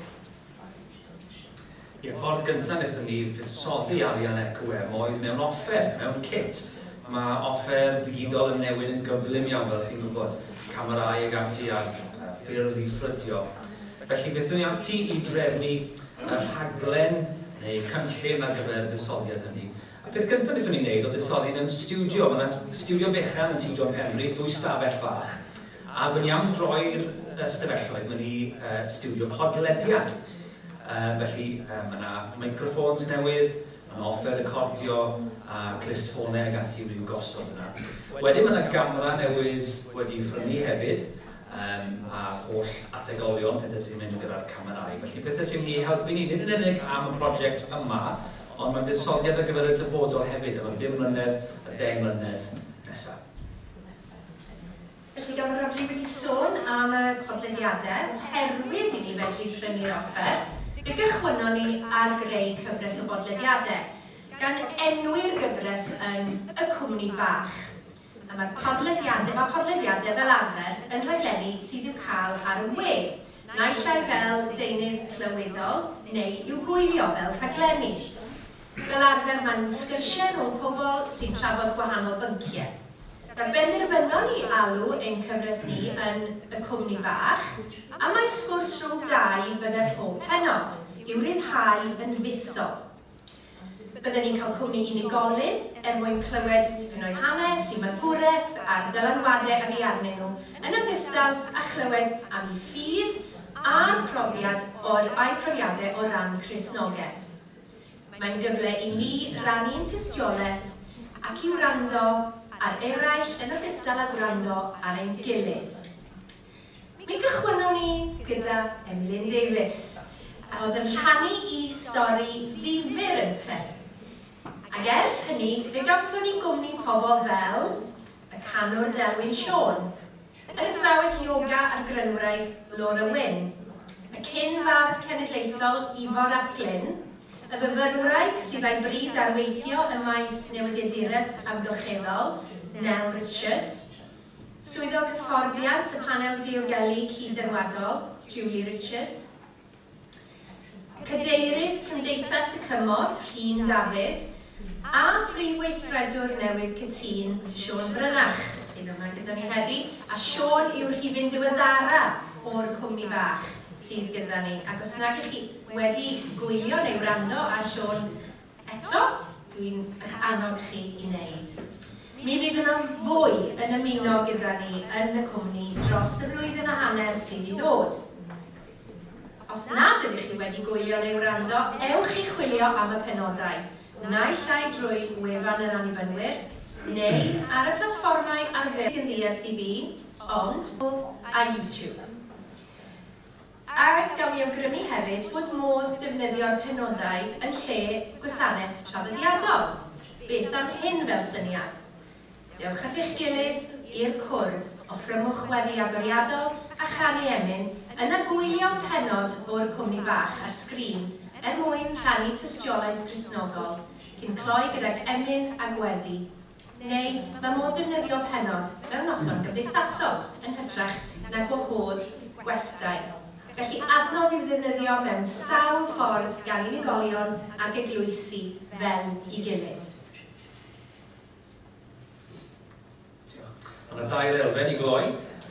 Ffordd gyntaf wnaethon ni fuddsoddi arian ECOM oedd mewn offer, mewn kit. Mae offer digidol yn newid yn gyflym iawn, fel chi'n gwybod, camerau ag ati a ffyrdd i ffrydio. Felly bethwn ni ati i drefnu y rhaglen neu cynllun ar gyfer fuddsoddiad hynny. A beth gyntaf wnaethon ni'n neud oedd fuddsoddi mewn stiwdio. Mae yna stiwdio fechan yn T.J. Henry, 2 stafell bach. A byddwn ni am droi'r stafelloedd mewn i stiwdio podlediad. Felly mae yna microphones newydd, mae yna offer recordio a clust ffonau ag ati wedi'w gosod yna. Wedyn mae yna gamera newydd wedi'i prynu hefyd, a holl ategolion, pethau sy'n mynd gyda'r camerau. Felly pethau sy'n mynd i helpu ni, nid yn unig am y prosiect yma, ond mae'n fuddsoddiad ar gyfer y dyfodol hefyd, am y 5 mlynedd, y 10 mlynedd nesaf. Felly gan yr Rodri wedi sôn am y podlediadau, oherwydd i ni fedru prynu'r offer, fe gychwynnon ni ar greu cyfres o bodlediadau, gan enwi'r gyfres yn y cwmni bach. A mae podlediadau fel arfer yn rhaglenni sydd i'w cael ar y we, naill ai fel deunydd clywedol neu i'w gwylio fel rhaglenni. Fel arfer mae'n sgyrsiau rhwng pobl sy'n trafod gwahanol bynciau. Fe benderfynon ni alw ein cyfres ni yn y cwmni bach, a mae sgwrs rhwng 2 fydde pob penod, i'w ryddhau yn fusol. Byddwn ni'n cael cwmni unigolyn mwyn clywed tipyn o'i hanes, i'w magwraeth a'r dylanwadau a fi arnyn nhw, yn ogystal a chlywed am ei ffydd a'r profiadau o ran Cristnogaeth. Mae'n gyfle i ni rannu'n tystiolaeth ac i wrando ar eraill yn ogystal â gwrando ar ein gilydd. Mi gychwynnon ni gyda Emlyn Davies, a oedd yn rhannu i stori ddifyr yn te. Ac ers hynny, fe gafson ni gwmni pobl fel y canwr Delwyn Sion, yr athrawes yoga a'r grynwraig Laura Wyn, y cyn-fardd cenedlaethol Ifor ap Glyn, y fyfyrwraig sydd â'i bryd ar weithio y maes newyddiaduraeth amgylcheddol, Nell Richards, swyddog hyfforddiant y panel diogelu cyd-enwadol, Julie Richards, cadeirydd Cymdeithas y Cymod, Rhyn Dafydd, a phrif weithredwr newydd cytun, Siôn Brynach, sydd yma gyda ni heddi, a Siôn yw'r rhifyn diweddara o'r cwmni bach sydd gyda ni. Ac os nag ych chi wedi gwylio neu wrando a Siôn eto, dwi'n eich annog chi i wneud. Mi fydd yna fwy yn ymuno gyda ni yn y cwmni dros y flwyddyn a hanner sydd i ddod. Os nad ydych chi wedi gwylio neu wrando, ewch i chwilio am y penodau. Naill ai drwy wefan yr annibynwyr, neu ar y platfformau arfer yn ddier TV, ond a YouTube. A gawn ni awgrymu hefyd bod modd defnyddio'r penodau yn lle gwasanaeth traddodiadol. Beth am hyn fel syniad? Dewch at eich gilydd i'r cwrdd, offrymwch weddi agoriadol a chanu emyn yn agwylio penod o'r cwmni bach ar sgrin mwyn rhannu tystiolaeth Cristnogol, cyn cloi gydag emyn a gweddi. Neu mae modd defnyddio penod mewn noson gymdeithasol yn hytrach na gwahodd gwestai. Felly adnodd i'w ddefnyddio mewn sawl ffordd gan unigolion ac eglwysi fel i gilydd. Mae yna dair elfen i gloi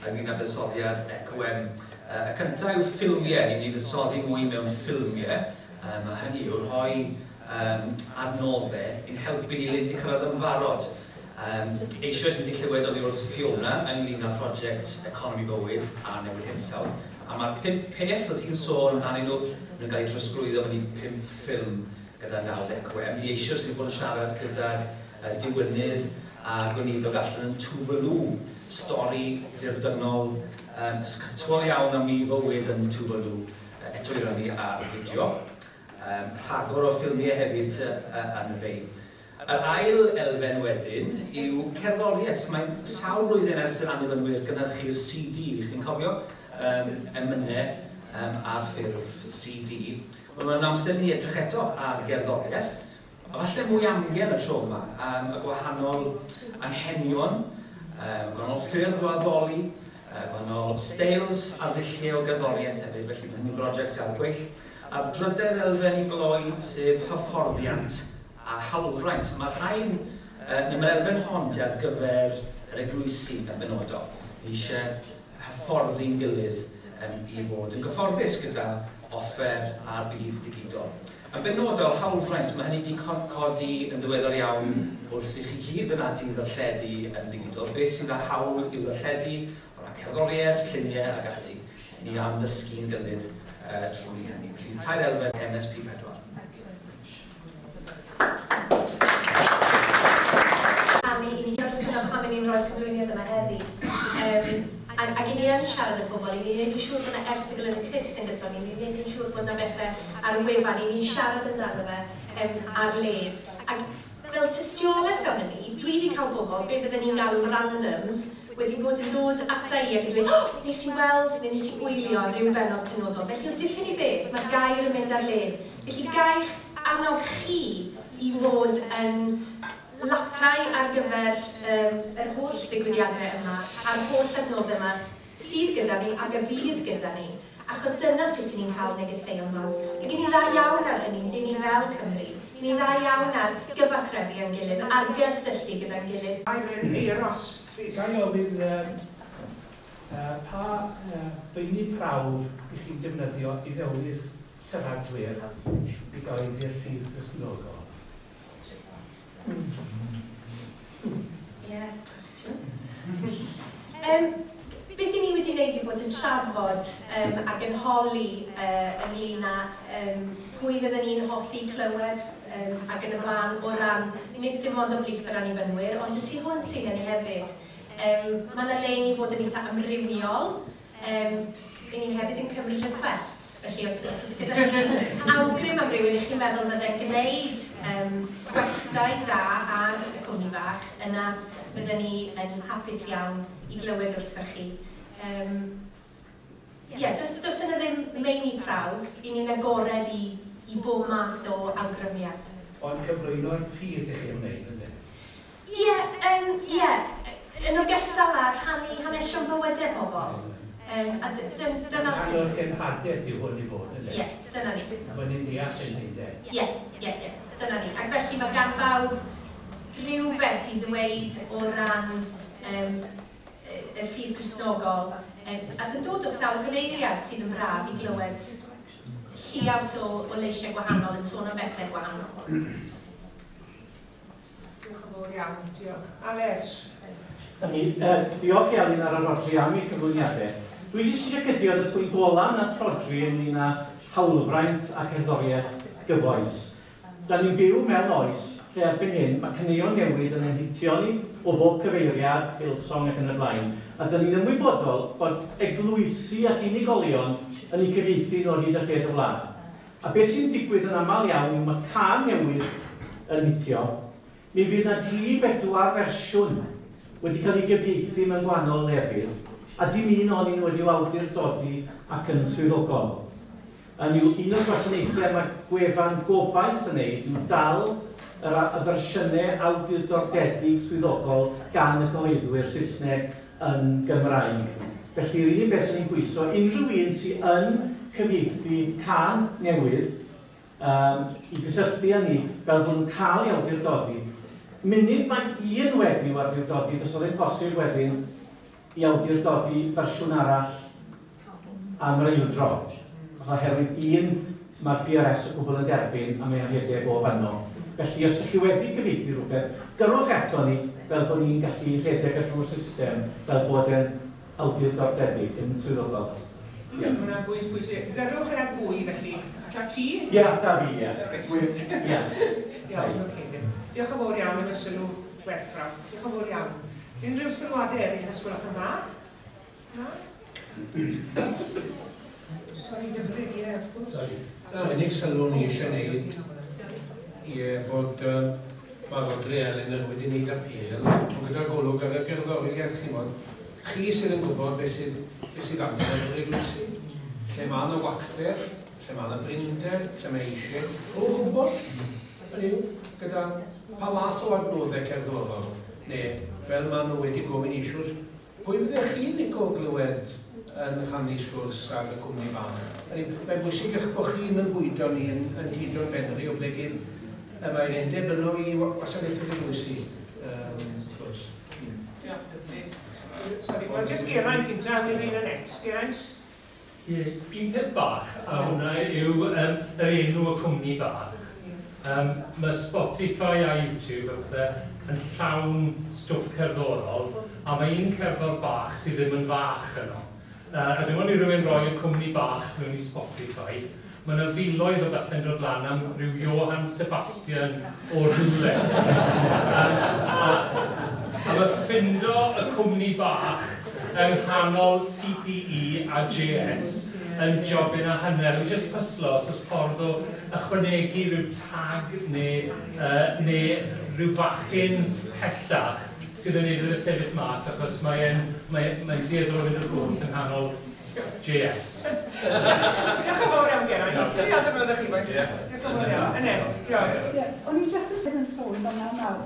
ynglyn â ddysoddiad ECOM. Y cyntaf yw ffilmiau, ni'n mynd i ddysoddi mwy mewn ffilmiau. Mae hynny yw'r rhoi adnoddau i'n helpu ni Lyn i cyrraedd yn barod. Eisoes mynd i clywed oddi wrth Fiona ynglyn â prosiect Economi Bywyd a Newid Hinsawdd. A mae'r 5 peth oedd hi'n sôn amdanyn nhw yn cael ei drosglwyddo mewn i 5 ffilm gyda nawd ECOM. Ni eisoes wedi bod yn siarad gyda'r diwynydd a gwneudog allan yn Tuvalu, stori ddirdynol, sgytwol iawn am i fywyd yn Tuvalu, eto i rannu ar fideo. Rhagor o ffilmiau hefyd yn y fei. Yr ail elfen wedyn yw cerddoriaeth. Mae'n sawl blwyddyn ers yr annibynwyr gynhyrchu'r CD, chi'n cofio, emynau ar ffurf CD. Mae'n amser ni edrych eto ar gerddoriaeth, a falle mwy amgen y tro yma, y gwahanol anghenion, gwahanol ffyrdd o addoli, gwahanol steils a ddilliau o gerddoriaeth hefyd, felly mae hynny'n brosiect ar gwell. A'r drydedd elfen i gloi sef hyfforddiant a halwfraint. Mae'r rhain, mae'r elfen hond ar gyfer yr eglwysi yn benodol. Ni eisiau hyfforddi'n gilydd i fod yn gyfforddus gyda offer a'r bydd digidol. Yn benodol, halwfraint, mae hynny wedi codi yn ddiweddar iawn wrth i chi gyd yn ati ddarlledu yn digidol. Beth sydd â hawl i'w ddarlledu o ran cerddoriaeth, lluniau ac ati. Ni am ddysgu'n gilydd trwy hynny. Felly, tair elfen MSP4. I ni siarad sy'n pam ni'n rhoi'r cyflwyniad yma heddi. Ac i ni yn siarad y pobl, i ni wneud yn siŵr bod yna erthigol yn y tist yn gyson, i ni wneud yn siŵr bod yna bethau ar y wefan, i ni'n siarad amdano fe ar led. Ac fel tystiolaeth o hynny, dwi wedi cael bobl, be byddwn ni'n galw'n randoms, wedi bod yn dod ata i ac yn dweud, nes i weld neu nes i gwylio rhyw benod penodol. Felly o dipyn i beth, mae'r gair yn mynd ar led. Felly gair annog chi i fod yn latau ar gyfer yr holl ddigwyddiadau yma, a'r holl adnoddau yma sydd gyda ni ac y fydd gyda ni. Achos dyna sut ni'n cael negeseuon mas. Ac i ni dda iawn ar hynny, dyn ni fel Cymru. I ni dda iawn ar gyfathrebu yn gilydd, ar gysylltu gyda'n gilydd. Airen Eros. Gael ofyn pa feini prawf i chi'n defnyddio i ddewis siaradwyr i goes i'r ffydd Cristnogol? Ie, cwestiwn. Beth i ni wedi i wneud yw bod yn trafod ac yn holi ynglyn â pwy fydden ni'n hoffi clywed ac yn y blaen o ran, nid dim ond o blith yr annibynwyr, ond y tu hwnt i hynny hefyd. Mae yna le i ni fod yn eitha amrywiol. I ni hefyd yn cymryd requests. Felly, os gyda chi awgrym am rywun i chi'n meddwl bydde'n gwneud gwestai da ar y cwmni fach, yna bydden ni yn hapus iawn i glywed wrthoch chi. Does yna ddim meini prawf, i ni'n agored i bob math o awgrymiad. Ond cyflwyno'r ffydd i chi ymwneud, ynddo? Ie, yn ogystal â rhannu hanesion bywydau pobl. A dyna sy'n... Rhan o'r genhadaeth yw hwn i fod, ynddo? Ie, dyna ni. Mae'n ni'n deall yn hynny. Ie, dyna ni. Ac felly mae gan bawb rhywbeth i ddweud o ran y ffydd Cristnogol ac yn dod o sawl gyfeiriad sydd yn braf i glywed lliaws o leisiau gwahanol yn sôn am bethau gwahanol. Diolch yn fawr iawn, diolch. Aled. Diolch i Alun ar y Rodri am ei cyflwyniadau. Dwi jyst eisiau gydio y pwynt ola na Rodri ynglyn â hawlfraint a cerddoriaeth gyfoes. Da ni'n byw mewn oes lle erbyn hyn mae caneuon newydd yn enhitio ni o bob cyfeiriad, Hillsong ac yn y blaen. A da ni'n ymwybodol bod eglwysi ac unigolion yn ei cyfieithu o'r hyd a lled y wlad. A beth sy'n digwydd yn aml iawn yw mae can newydd yn hitio. Mi fydd yna 3-4 fersiwn wedi cael ei gyfieithu mewn gwahanol lefydd, a dim un ohonyn nhw wedi awdurdodi ac yn swyddogol. Un o'r gwasanaethau mae gwefan gobaith yn neud yw dal y fersiynau awdurdodedig swyddogol gan y cyhoeddwyr Saesneg yn Gymraeg. Felly, yr un beth sy'n ni'n gweithio, unrhyw un sy'n yn cyfieithu can newydd i gysylltu â ni fel bod nhw'n cael ei awdurdodi. Munud mae un wedi i'w awdurdodi, does oedd e'n posib wedyn i awdurdodi fersiwn arall am yr eildro. Oherwydd mae'r PRS y gwbl yn derbyn a mae'n rhedeg o fanno. Felly, os ydych chi wedi cyfieithu rhywbeth, gyrwch eto ni fel bod ni'n gallu rhedeg ar drwy'r system fel bod yn awdurdodedig yn swyddogol. Mae hwnna'n bwysig. Gyrwch yna bwy, felly. Alla ti? Ie, da fi, ie. Iawn, oce. Diolch yn fawr iawn am y sylw werthfawr. Diolch yn fawr iawn. Unrhyw sylwadau eraill os gwelwch yn dda? Na? Sori, gyfrif, ie, wrth gwrs. Unig sylw ni eisiau gwneud bod mae Rodri Elin yn wedi gwneud apel, ond gyda'r golwg ar y gerddoriaeth chi'n modd, chi sydd yn gwybod beth sydd angen yn yr eglwysi, lle mae yna wacter, lle mae yna brinder, lle mae eisiau, o'ch gwybod, hynny yw, gyda pa lath o adnoddau cerddorol, neu fel maen nhw wedi gofyn isiws, pwy fyddech chi'n licio glywed yn rhannu sgwrs ag y cwmni bach? Mae'n bwysig eich bod chi'n ymwydo ni yn Hydron Benri o ble gyn mae'r Undeb yno i wasanaethau eglwysi sgwrs. Sori, wel, jyst Geraint gyntaf, yn un yn et. Geraint? Un peth bach, a hwnna yw yr enw y cwmni bach. Mae Spotify a YouTube yn llawn stwff cerddorol, a mae un cerddor bach sydd ddim yn fach yno. A dim ond i rywun roi y cwmni bach mewn i Spotify, mae yna filoedd o bethau'n dod lan am ryw Johann Sebastian o rhywle. A mae ffindo y cwmni bach yng nghanol CPE a JS yn jobyn a hanner. Yn jyst pyslo os oes ffordd o ychwanegu rhyw tag neu rhyw fachyn pellach sydd yn neud yr sefyll mas, achos mae'n dieddol yn y gwrth yn nghanol JS. Diolch yn fawr iawn, Geraint. Dwi'n iawn ymwneud â chi, Maes. Diolch yn fawr iawn. Anet, diolch. O'n i jyst yn sôn fan nawr.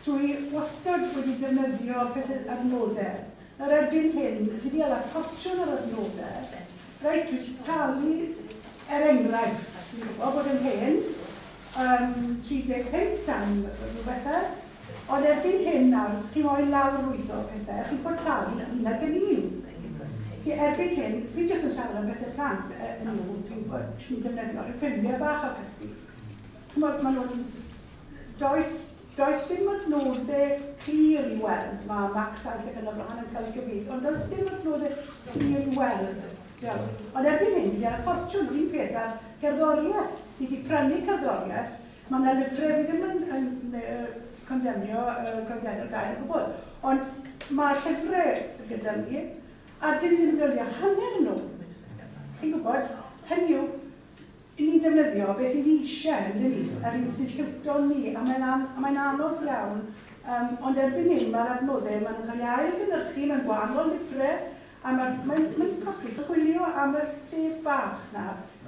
Dwi wastad wedi defnyddio pethau adnoddau. Yr erbyn hyn, fi wedi ala ffortiwn ar adnoddau. Reit, dwi talu enghraifft. Dwi'n gwybod bod yn hyn, 35 am rhywbethau. Ond erbyn hyn nawr, os chi'n rhoi lawr rwyddo pethau, chi'n fod talu un ar gynnu. Si erbyn hyn, fi jyst yn siarad am bethau plant yn nhw, chi'n defnyddio rhyw ffilmiau bach ac ati. Mae nhw'n does does dim adnoddau clir i weld, mae Max 7 ac yn y blaen yn cael ei gyfeirio, ond does dim adnoddau clir i weld. Ond erbyn hyn, fi ar y ffortiwn, dwi'n peth ar gerddoriaeth. Ni wedi prynu cerddoriaeth, mae yna lyfrau fi ddim yn condemnio gwragedd o'r gair o gwybod. Ond mae llyfrau gyda ni, a dyn ni ddim dylio hanner nhw. Chi'n gwybod, hynny yw, ni'n defnyddio beth i ni eisiau, ydyn ni, yr un sy'n siwto ni, a mae'n anodd iawn. Ond erbyn hyn, mae'r adnoddau, maen nhw'n cael ei ail-gynhyrchu mewn gwahanol lyfrau, a mae'n cosbi chwilio am y lle bach na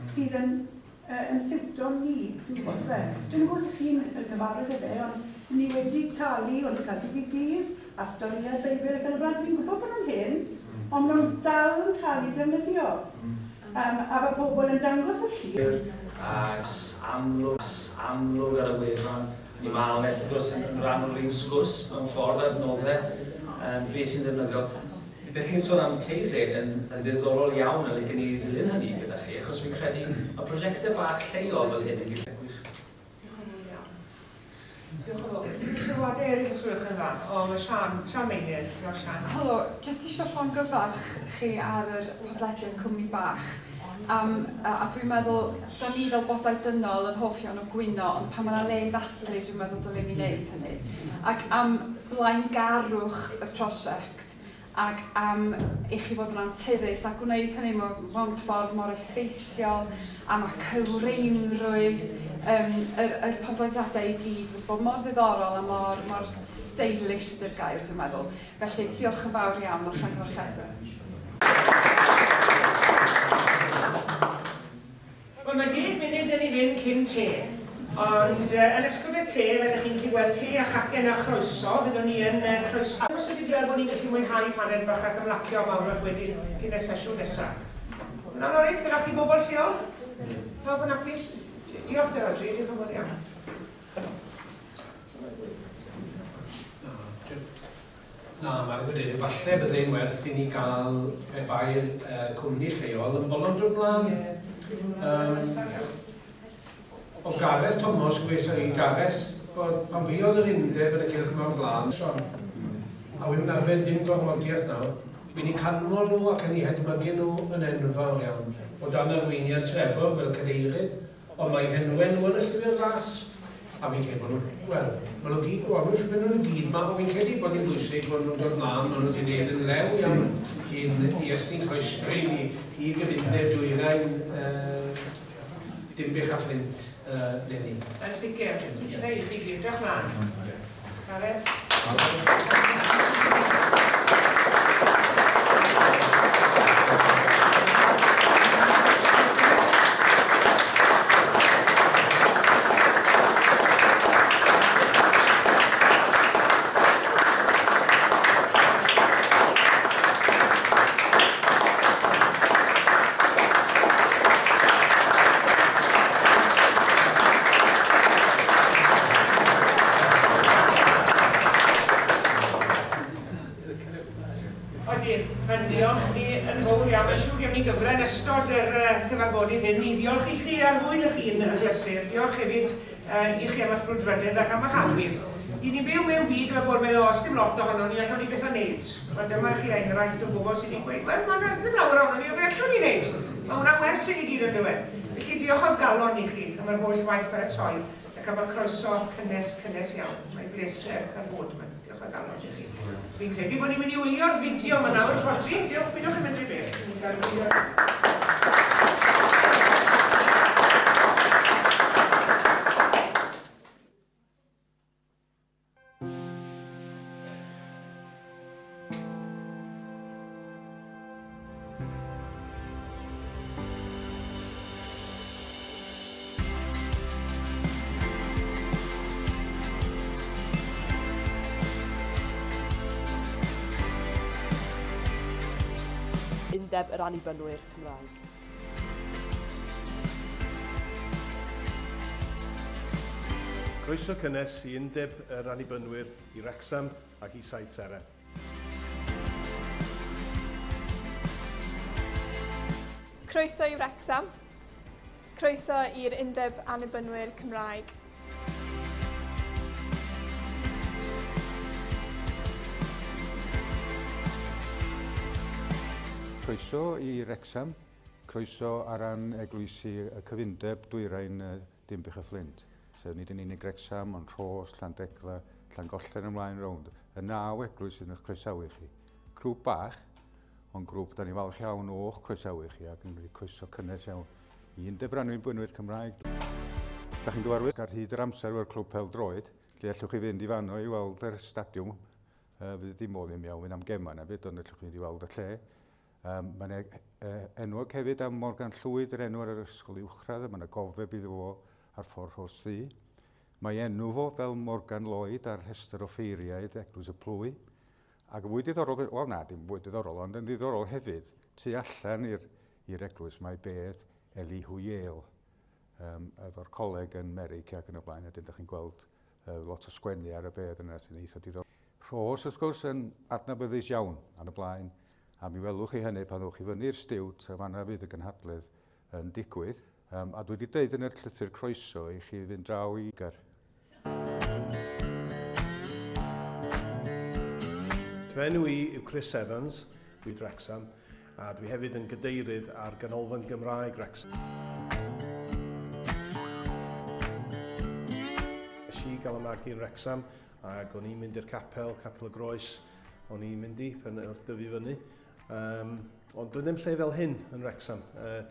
sydd yn siwto ni, dwi'n gwybod fe. Dwi'n gwybod sy'ch chi'n gyfarwydd y fe, ond ni wedi talu, ond ni'n cael DVDs, a storiau Beibl ac yn y blaen. Dwi'n gwybod bod nhw'n hyn, ond nhw'n dal yn cael ei defnyddio. A mae pobl yn dangos y llir. Amlwg ar y wefan. Ni ma'n eto gwrs yn rhan o'r un sgwrs mewn ffordd adnoddau. Beth sy'n defnyddio. Beth chi'n sôn am teise yn ddiddorol iawn a licen i ddilyn hynny gyda chi, achos fi'n credu y prosiectau bach lleol fel hyn yn gallu gwych. Diolch yn fawr. Sylwadau eraill y sgwylwch yn fan. O, mae Sian Meinir. Diolch, Sian. Helo, jyst eisiau llongyfarch chi ar yr podlediad cwmni bach. A dwi'n meddwl, da ni fel bodau dynol yn hoff iawn o gwyno, ond pan mae'na le i ddathlu, dwi'n meddwl dylen ni wneud hynny. Ac am blaengarwch y prosiect, ac am i chi fod yn anturus, a gwneud hynny mewn ffordd mor effeithiol, a mae cywreinrwydd, yr podlediadau i gyd wedi bod mor ddiddorol a mor stylish ydy'r gair, dwi'n meddwl. Felly, diolch yn fawr iawn o'r llongyfarchiadau. Wel, mae 10 munud yn ei fynd cyn te, ond yn ystod y te, fyddwch chi'n gallu gweld te a chacen a chroeso, fyddwn ni yn croeso. Os ydy gweld bod ni'n gallu mwynhau paned bach ac ymlacio mawrach wedyn gyda sesiwn nesaf. Yna'n oed, gyda chi bobl lleol? Pawb yn apus? Diolch te Rodri, diolch yn fawr iawn. Na, mae'r gwydyn, falle byddai'n werth i ni gael pe bai'r cwmni lleol yn bolon drwy'r blaen. O Gareth Thomas yn gweithio i Gareth, bod pan fi oedd yr Undeb yn y cylch mewn blaen, a wy'n arfer dim gormodiaeth nawr, wy'n i canmol nhw ac yn ei hedmygu nhw yn enfawr iawn. O dan arweiniad trefol fel cadeirydd, ond mae henwen nhw yn y llyfr las. A fi'n credu bod nhw, wel, maen nhw'n gyd, o, nhw'n siwr nhw'n gyd ma, ond fi'n credu bod nhw'n bwysig bod nhw'n dod mlaen, maen nhw wedi gwneud yn lew iawn i estyn croesbrau i gyfundeb dwyrain Dimbych a Ffrwd lenni. Yn sicr, neu chi gyd, diolch mlaen. Gareth. Cyfarfodydd hyn, ni diolch i chi ar fwyd eich hun yn glyser. Diolch hefyd i chi am eich brwdfrydydd ac am eich awydd. I ni byw mewn byd yma bod meddwl, os dim lot ohono ni allwn ni beth o wneud. Ond dyma chi enghraifft o bobl sydd wedi gweud, wel, mae'n dim lawer ohono ni o beth allwn ni wneud. Mae hwnna wers i ni gyd yn dweud. Felly diolch o'r galon i chi am yr holl waith baratoi ac am y croeso cynnes iawn. Mae'n bleser cael bod yma. Diolch o'r galon i chi. Fi'n credu bod ni'n mynd i wylio'r fideo yma nawr, Rhodri. Diolch, bydwch yn mynd i beth. Undeb yr annibynwyr Cymraeg. Croeso cynnes i Undeb yr annibynwyr i Wrecsam ac i Saith Seren. Croeso i Wrecsam. Croeso i'r Undeb annibynwyr Cymraeg. Croeso i Wrecsam, croeso ar ran eglwysi y cyfundeb dwyrain Dimbych y Fflint. Sef nid yn unig Wrecsam, ond Rhos, Llandegla, Llangollen ymlaen rownd. Y 9 eglwys sydd yn eich croesawu chi. Grŵp bach, ond grŵp da ni falch iawn o'ch croesawu chi ac yn rhaid croeso cynnes iawn i Undeb Branwyr Cymraeg. Da chi'n gyfarwydd ar hyd yr amser o'r clwb Pel-droed, lle allwch chi fynd i fanno i weld yr stadiwm. Fydd dim modd i'n iawn, fydd am gema na byd, ond allwch chi fynd i weld y lle. Mae'n enwog hefyd am Morgan Llwyd, yr enw ar yr ysgol uwchradd, mae'n gofeb iddo fo ar ffordd Rhos Ddu. Mae enw fo fel Morgan Lloyd ar rhestr o ffeiriaid Eglwys y Plwy. Ac fwy diddorol, wel na, dim fwy diddorol, ond yn diddorol hefyd, tu allan i'r eglwys mae bedd Eli Hwyel, efo'r coleg yn Meric ac yn y blaen, a dyn da chi'n gweld lot o sgwennu ar y bedd yna sy'n eitha diddorol. Rhos, wrth gwrs, yn adnabyddus iawn ar y blaen, a mi welwch chi hynny pan ddwch chi fyny'r Stiwt, a fanna fydd y gynhadledd yn digwydd. A dwi wedi dweud yn yr llythyr croeso i chi fynd draw i gar. Fy enw i yw Chris Evans, dwi'n Wrecsam, a dwi hefyd yn gadeirydd ar Ganolfan Gymraeg Wrecsam. Nes i gael y magu yn Wrecsam, ac o'n i'n mynd i'r capel y Groes, o'n i'n mynd i pan wrth dyfu fyny. Ond dwi'n ddim lle fel hyn yn Wrecsam,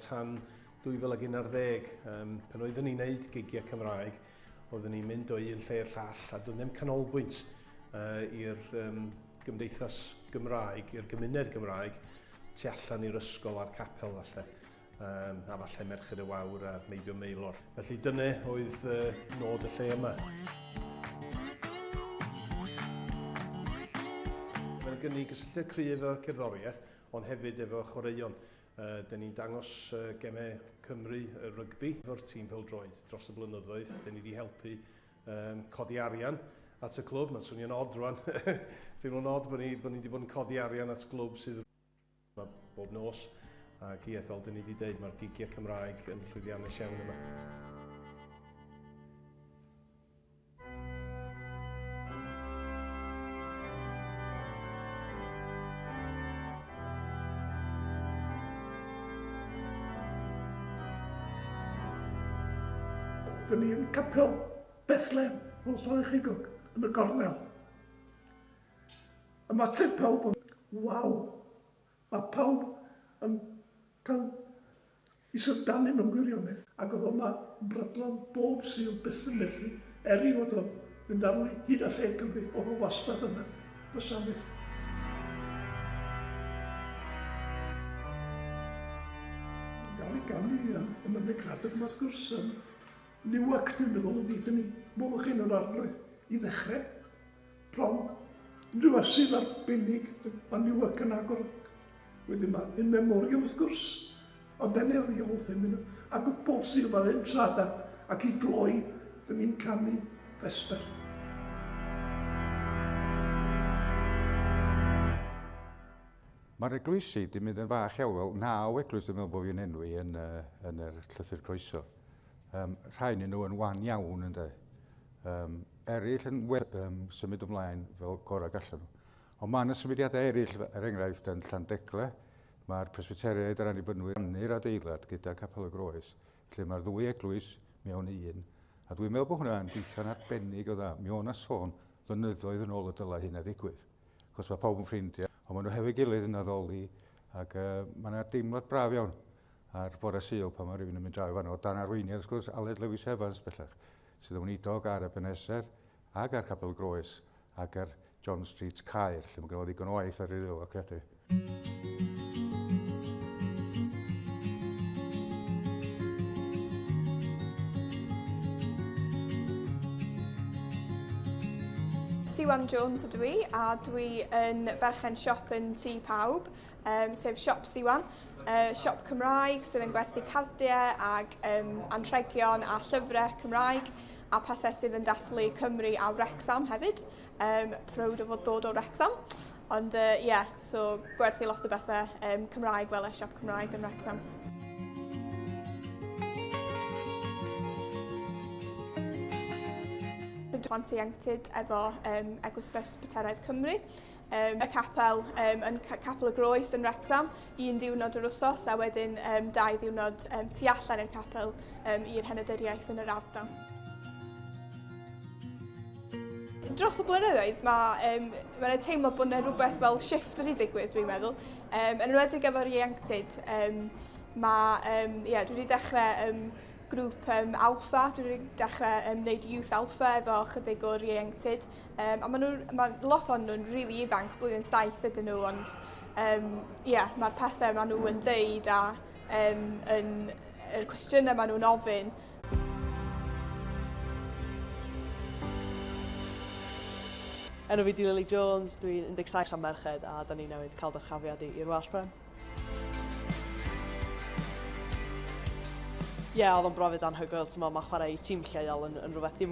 tan 2011, pan oeddwn ni'n neud gigiau Cymraeg, oeddwn ni'n mynd o un lle i'r llall, a dwi'n ddim canolbwynt i'r gymdeithas Gymraeg, i'r gymuned Gymraeg, tu allan i'r ysgol a'r capel falle, a falle Merched y Wawr a Meibion Meilor. Felly dyna oedd nod y lle yma. Mae'n gynnu gysylltiad cryf efo cerddoriaeth, ond hefyd efo chwaraeon. Dyn ni'n dangos gemau Cymru rygbi efo'r tîm Pel-droed dros y blynyddoedd. Dyn ni wedi helpu codi arian at y clwb. Mae'n swnio'n od rwan. Teimlo'n od bod ni wedi bod yn codi arian at glwb sydd bob nos. Ac ie, fel dyn ni wedi dweud, mae'r gigiau Cymraeg yn llwyddiannus iawn yma. Dyn ni'n capel Bethlehem, Rhosllannerchrugog, yn y gornel. A mae te pawb yn waw. Mae pawb yn cael ei syfdanu mewn gwirionedd. Ac oedd yma brydlon bob sy'n byth yn methu, i fod o'n mynd arni hyd a lle Cymru, oedd o wastad yna, gwasanaeth. Gael ei ganu yn mynd i Cradog yma wrth gwrs. Niwac dwi'n meddwl ydy, dyn ni mwlwch un o'r arglwydd i ddechrau. Prom, rhyw asydd arbennig, mae niwac yn agor. Wedyn mae in memoriam wrth gwrs, ond dyna oedd i olthyn nhw. Ac oedd bob sydd yma'n un trada ac i gloi, dyn ni'n canu vesper. Mae'r eglwysi wedi mynd yn fach iawn, wel 9 eglwys yn meddwl bod fi'n enwi yn yr llythyr croeso. Rhai nhw yn wan iawn ynddo. Eraill yn symud ymlaen fel gorau gallan nhw. Ond mae yna symudiadau eraill, enghraifft yn Llandegla. Mae'r Presbyteriaid ar Annibynwyr rannu'r adeilad gyda Capel y Groes, lle mae'r 2 eglwys mewn un. A dwi'n meddwl bod hwnna'n gweithio'n arbennig o dda. Mi o'n a sôn flynyddoedd yn ôl y dylai hyn a ddigwydd. Cos mae pawb yn ffrindiau, ond maen nhw hefyd gilydd yn addoli, ac mae yna deimlad braf iawn ar fore Sul pan mae rhywun yn mynd draw i fanno. O dan arweiniad, wrth gwrs, Aled Lewis Evans bellach, sydd yn weinidog ar y Beneser, ag ar Capel Groes, ag ar John Street Caer, lle mae gen i ddigon o waith ar ei ddil o credu. Siwan Jones ydw i, a dwi yn berchen siop yn tŷ pawb, sef siop Siwan. Siop Cymraeg sydd yn gwerthu cardiau ag anrhegion a llyfrau Cymraeg a pethau sydd yn dathlu Cymru a Wrecsam hefyd. Prowd o fod dod o Wrecsam. Ond so gwerthu lot o bethau Cymraeg fel y siop Cymraeg yn Wrecsam. Dwi'n ieuenctid efo Eglwys Presbyteriaid Cymru. y capel yn capel y groes yn Wrecsam, 1 diwrnod yr wsos a wedyn 2 ddiwrnod tu allan i'r capel i'r henaduriaeth yn yr ardal. Dros y blynyddoedd, mae'n teimlo bod yna rhywbeth fel shift wedi digwydd, dwi'n meddwl. Yn enwedig efo'r ieuenctid, dwi wedi dechrau grŵp alpha, dwi wedi dechrau wneud youth alpha efo chydig o'r ieuenctid. Mae lot o'n nhw'n rili ifanc, blwyddyn 7 ydyn nhw, ond mae'r pethau maen nhw yn ddeud a y cwestiynau maen nhw'n ofyn. Enw fi di Lily Jones, dwi'n 17 am merched a da ni newydd cael dyrchafiad i'r Welsh Prem. Oedd o'n brofiad anhygoel, mae chwarae i tîm lleol yn rhywbeth di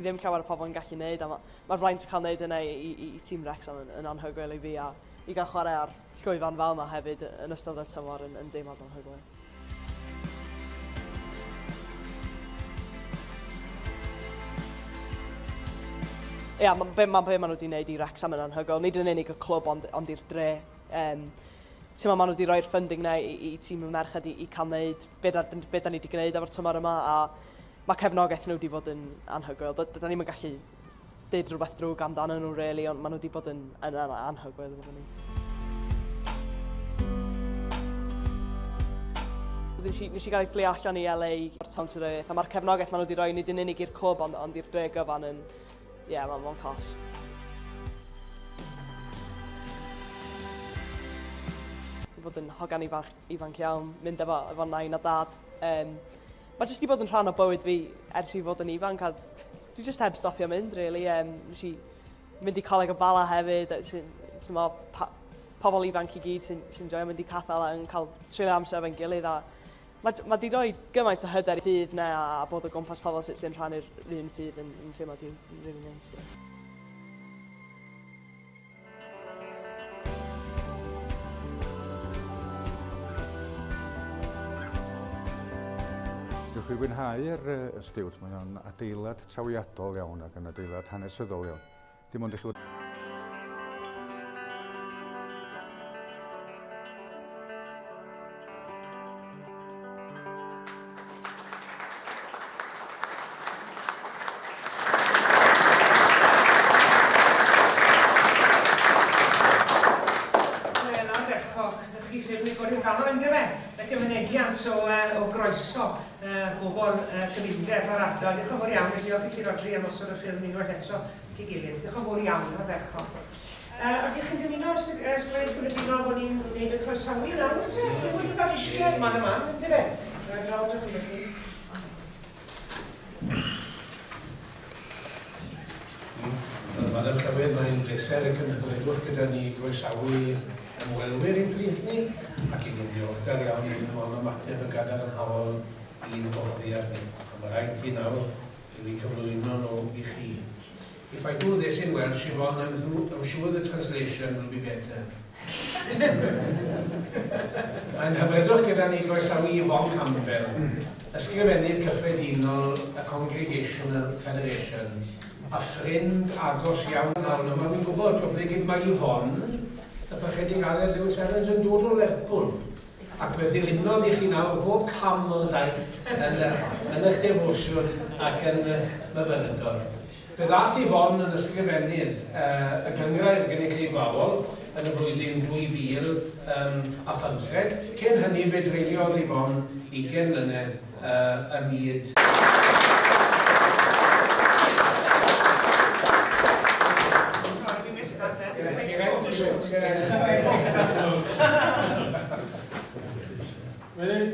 ddim llawer o pobl yn gallu gwneud, a mae'r fraint o cael gwneud yna i tîm Wrecsam yn anhygoel i fi, a i gael chwarae ar llwyfan fel yma hefyd yn ystod y tymor yn deimlad anhygoel. Be maen nhw wedi gwneud i Wrecsam yn anhygoel, nid yn unig y clwb ond i'r dre. Maen nhw wedi rhoi'r funding na i tîm y merched i cael gwneud be da ni wedi gwneud efo'r tymor yma, a mae cefnogaeth nhw wedi bod yn anhygoel. Da ni'n gallu deud rhywbeth drwg amdano nhw, really, ond maen nhw wedi bod yn anhygoel efo ni. Nes i gael ei fflio allan i LA o'r Tonsyraeth, a mae'r cefnogaeth maen nhw wedi rhoi nid yn unig i'r clwb ond i'r dre gyfan yn mae'n cos. Wedi bod yn hogan ifanc iawn, mynd efo nain a dad. Mae jyst wedi bod yn rhan o bywyd fi ers i fod yn ifanc, a dwi jyst heb stopio mynd, really. Nes i mynd i coleg o Bala hefyd, pobl ifanc i gyd sy'n joio mynd i cathel a yn cael treulio amser efo'n gilydd. Mae wedi rhoi gymaint o hyder i ffydd na a bod o gwmpas pobl sy'n rhannu'r un ffydd yn teimlo dwi'n rili neis. Gewch chi fwynhau'r Stiwt, mae o'n adeilad trawiadol iawn ac yn adeilad hanesyddol iawn. Dim ond i chi fod... O groeso bobl cyfundeb ar ardal. Diolch yn fawr iawn. Diolch i ti Rodri am osod y ffilm unwaith eto ti gilydd. Diolch yn fawr iawn o'r ferchog. Ydych chi'n dymuno ysgrifennu Gwledyddol bod ni'n gwneud y croesawu nawr? Dwi'n wedi dod i sgriad man yma, ynddo fe? Madam Clywed, mae'n bleser y cynhyrchwyr gyda ni groesawu ymwelwyr i'n plith ni, ac i ni'n ddiolchgar iawn i nhw am ymateb yn gadarnhaol i'n boddi ar ni. Mae rhaid ti nawr i cyflwyno nhw i chi. If I do this in Welsh, Siobhan, I'm sure the translation will be better. Mae'n hyfredwch gyda ni groesawu Yvonne Campbell, ysgrifennydd cyffredinol y Congregational Federation, a ffrind agos iawn nawr. Mae fi'n gwybod o ble gyd mae Yvonne, y byched i'n gael Lewis Evans yn dod o Lerpwl. Ac fe ddilynnodd i chi nawr bob cam o'r daith yn eich defosiwn ac yn myfyrdod. Fe ddath Yvonne yn ysgrifennydd y gyngrair gynulleidfaol yn y flwyddyn 2015. Cyn hynny fe dreuliodd Yvonne 20 mlynedd ym myd. Really?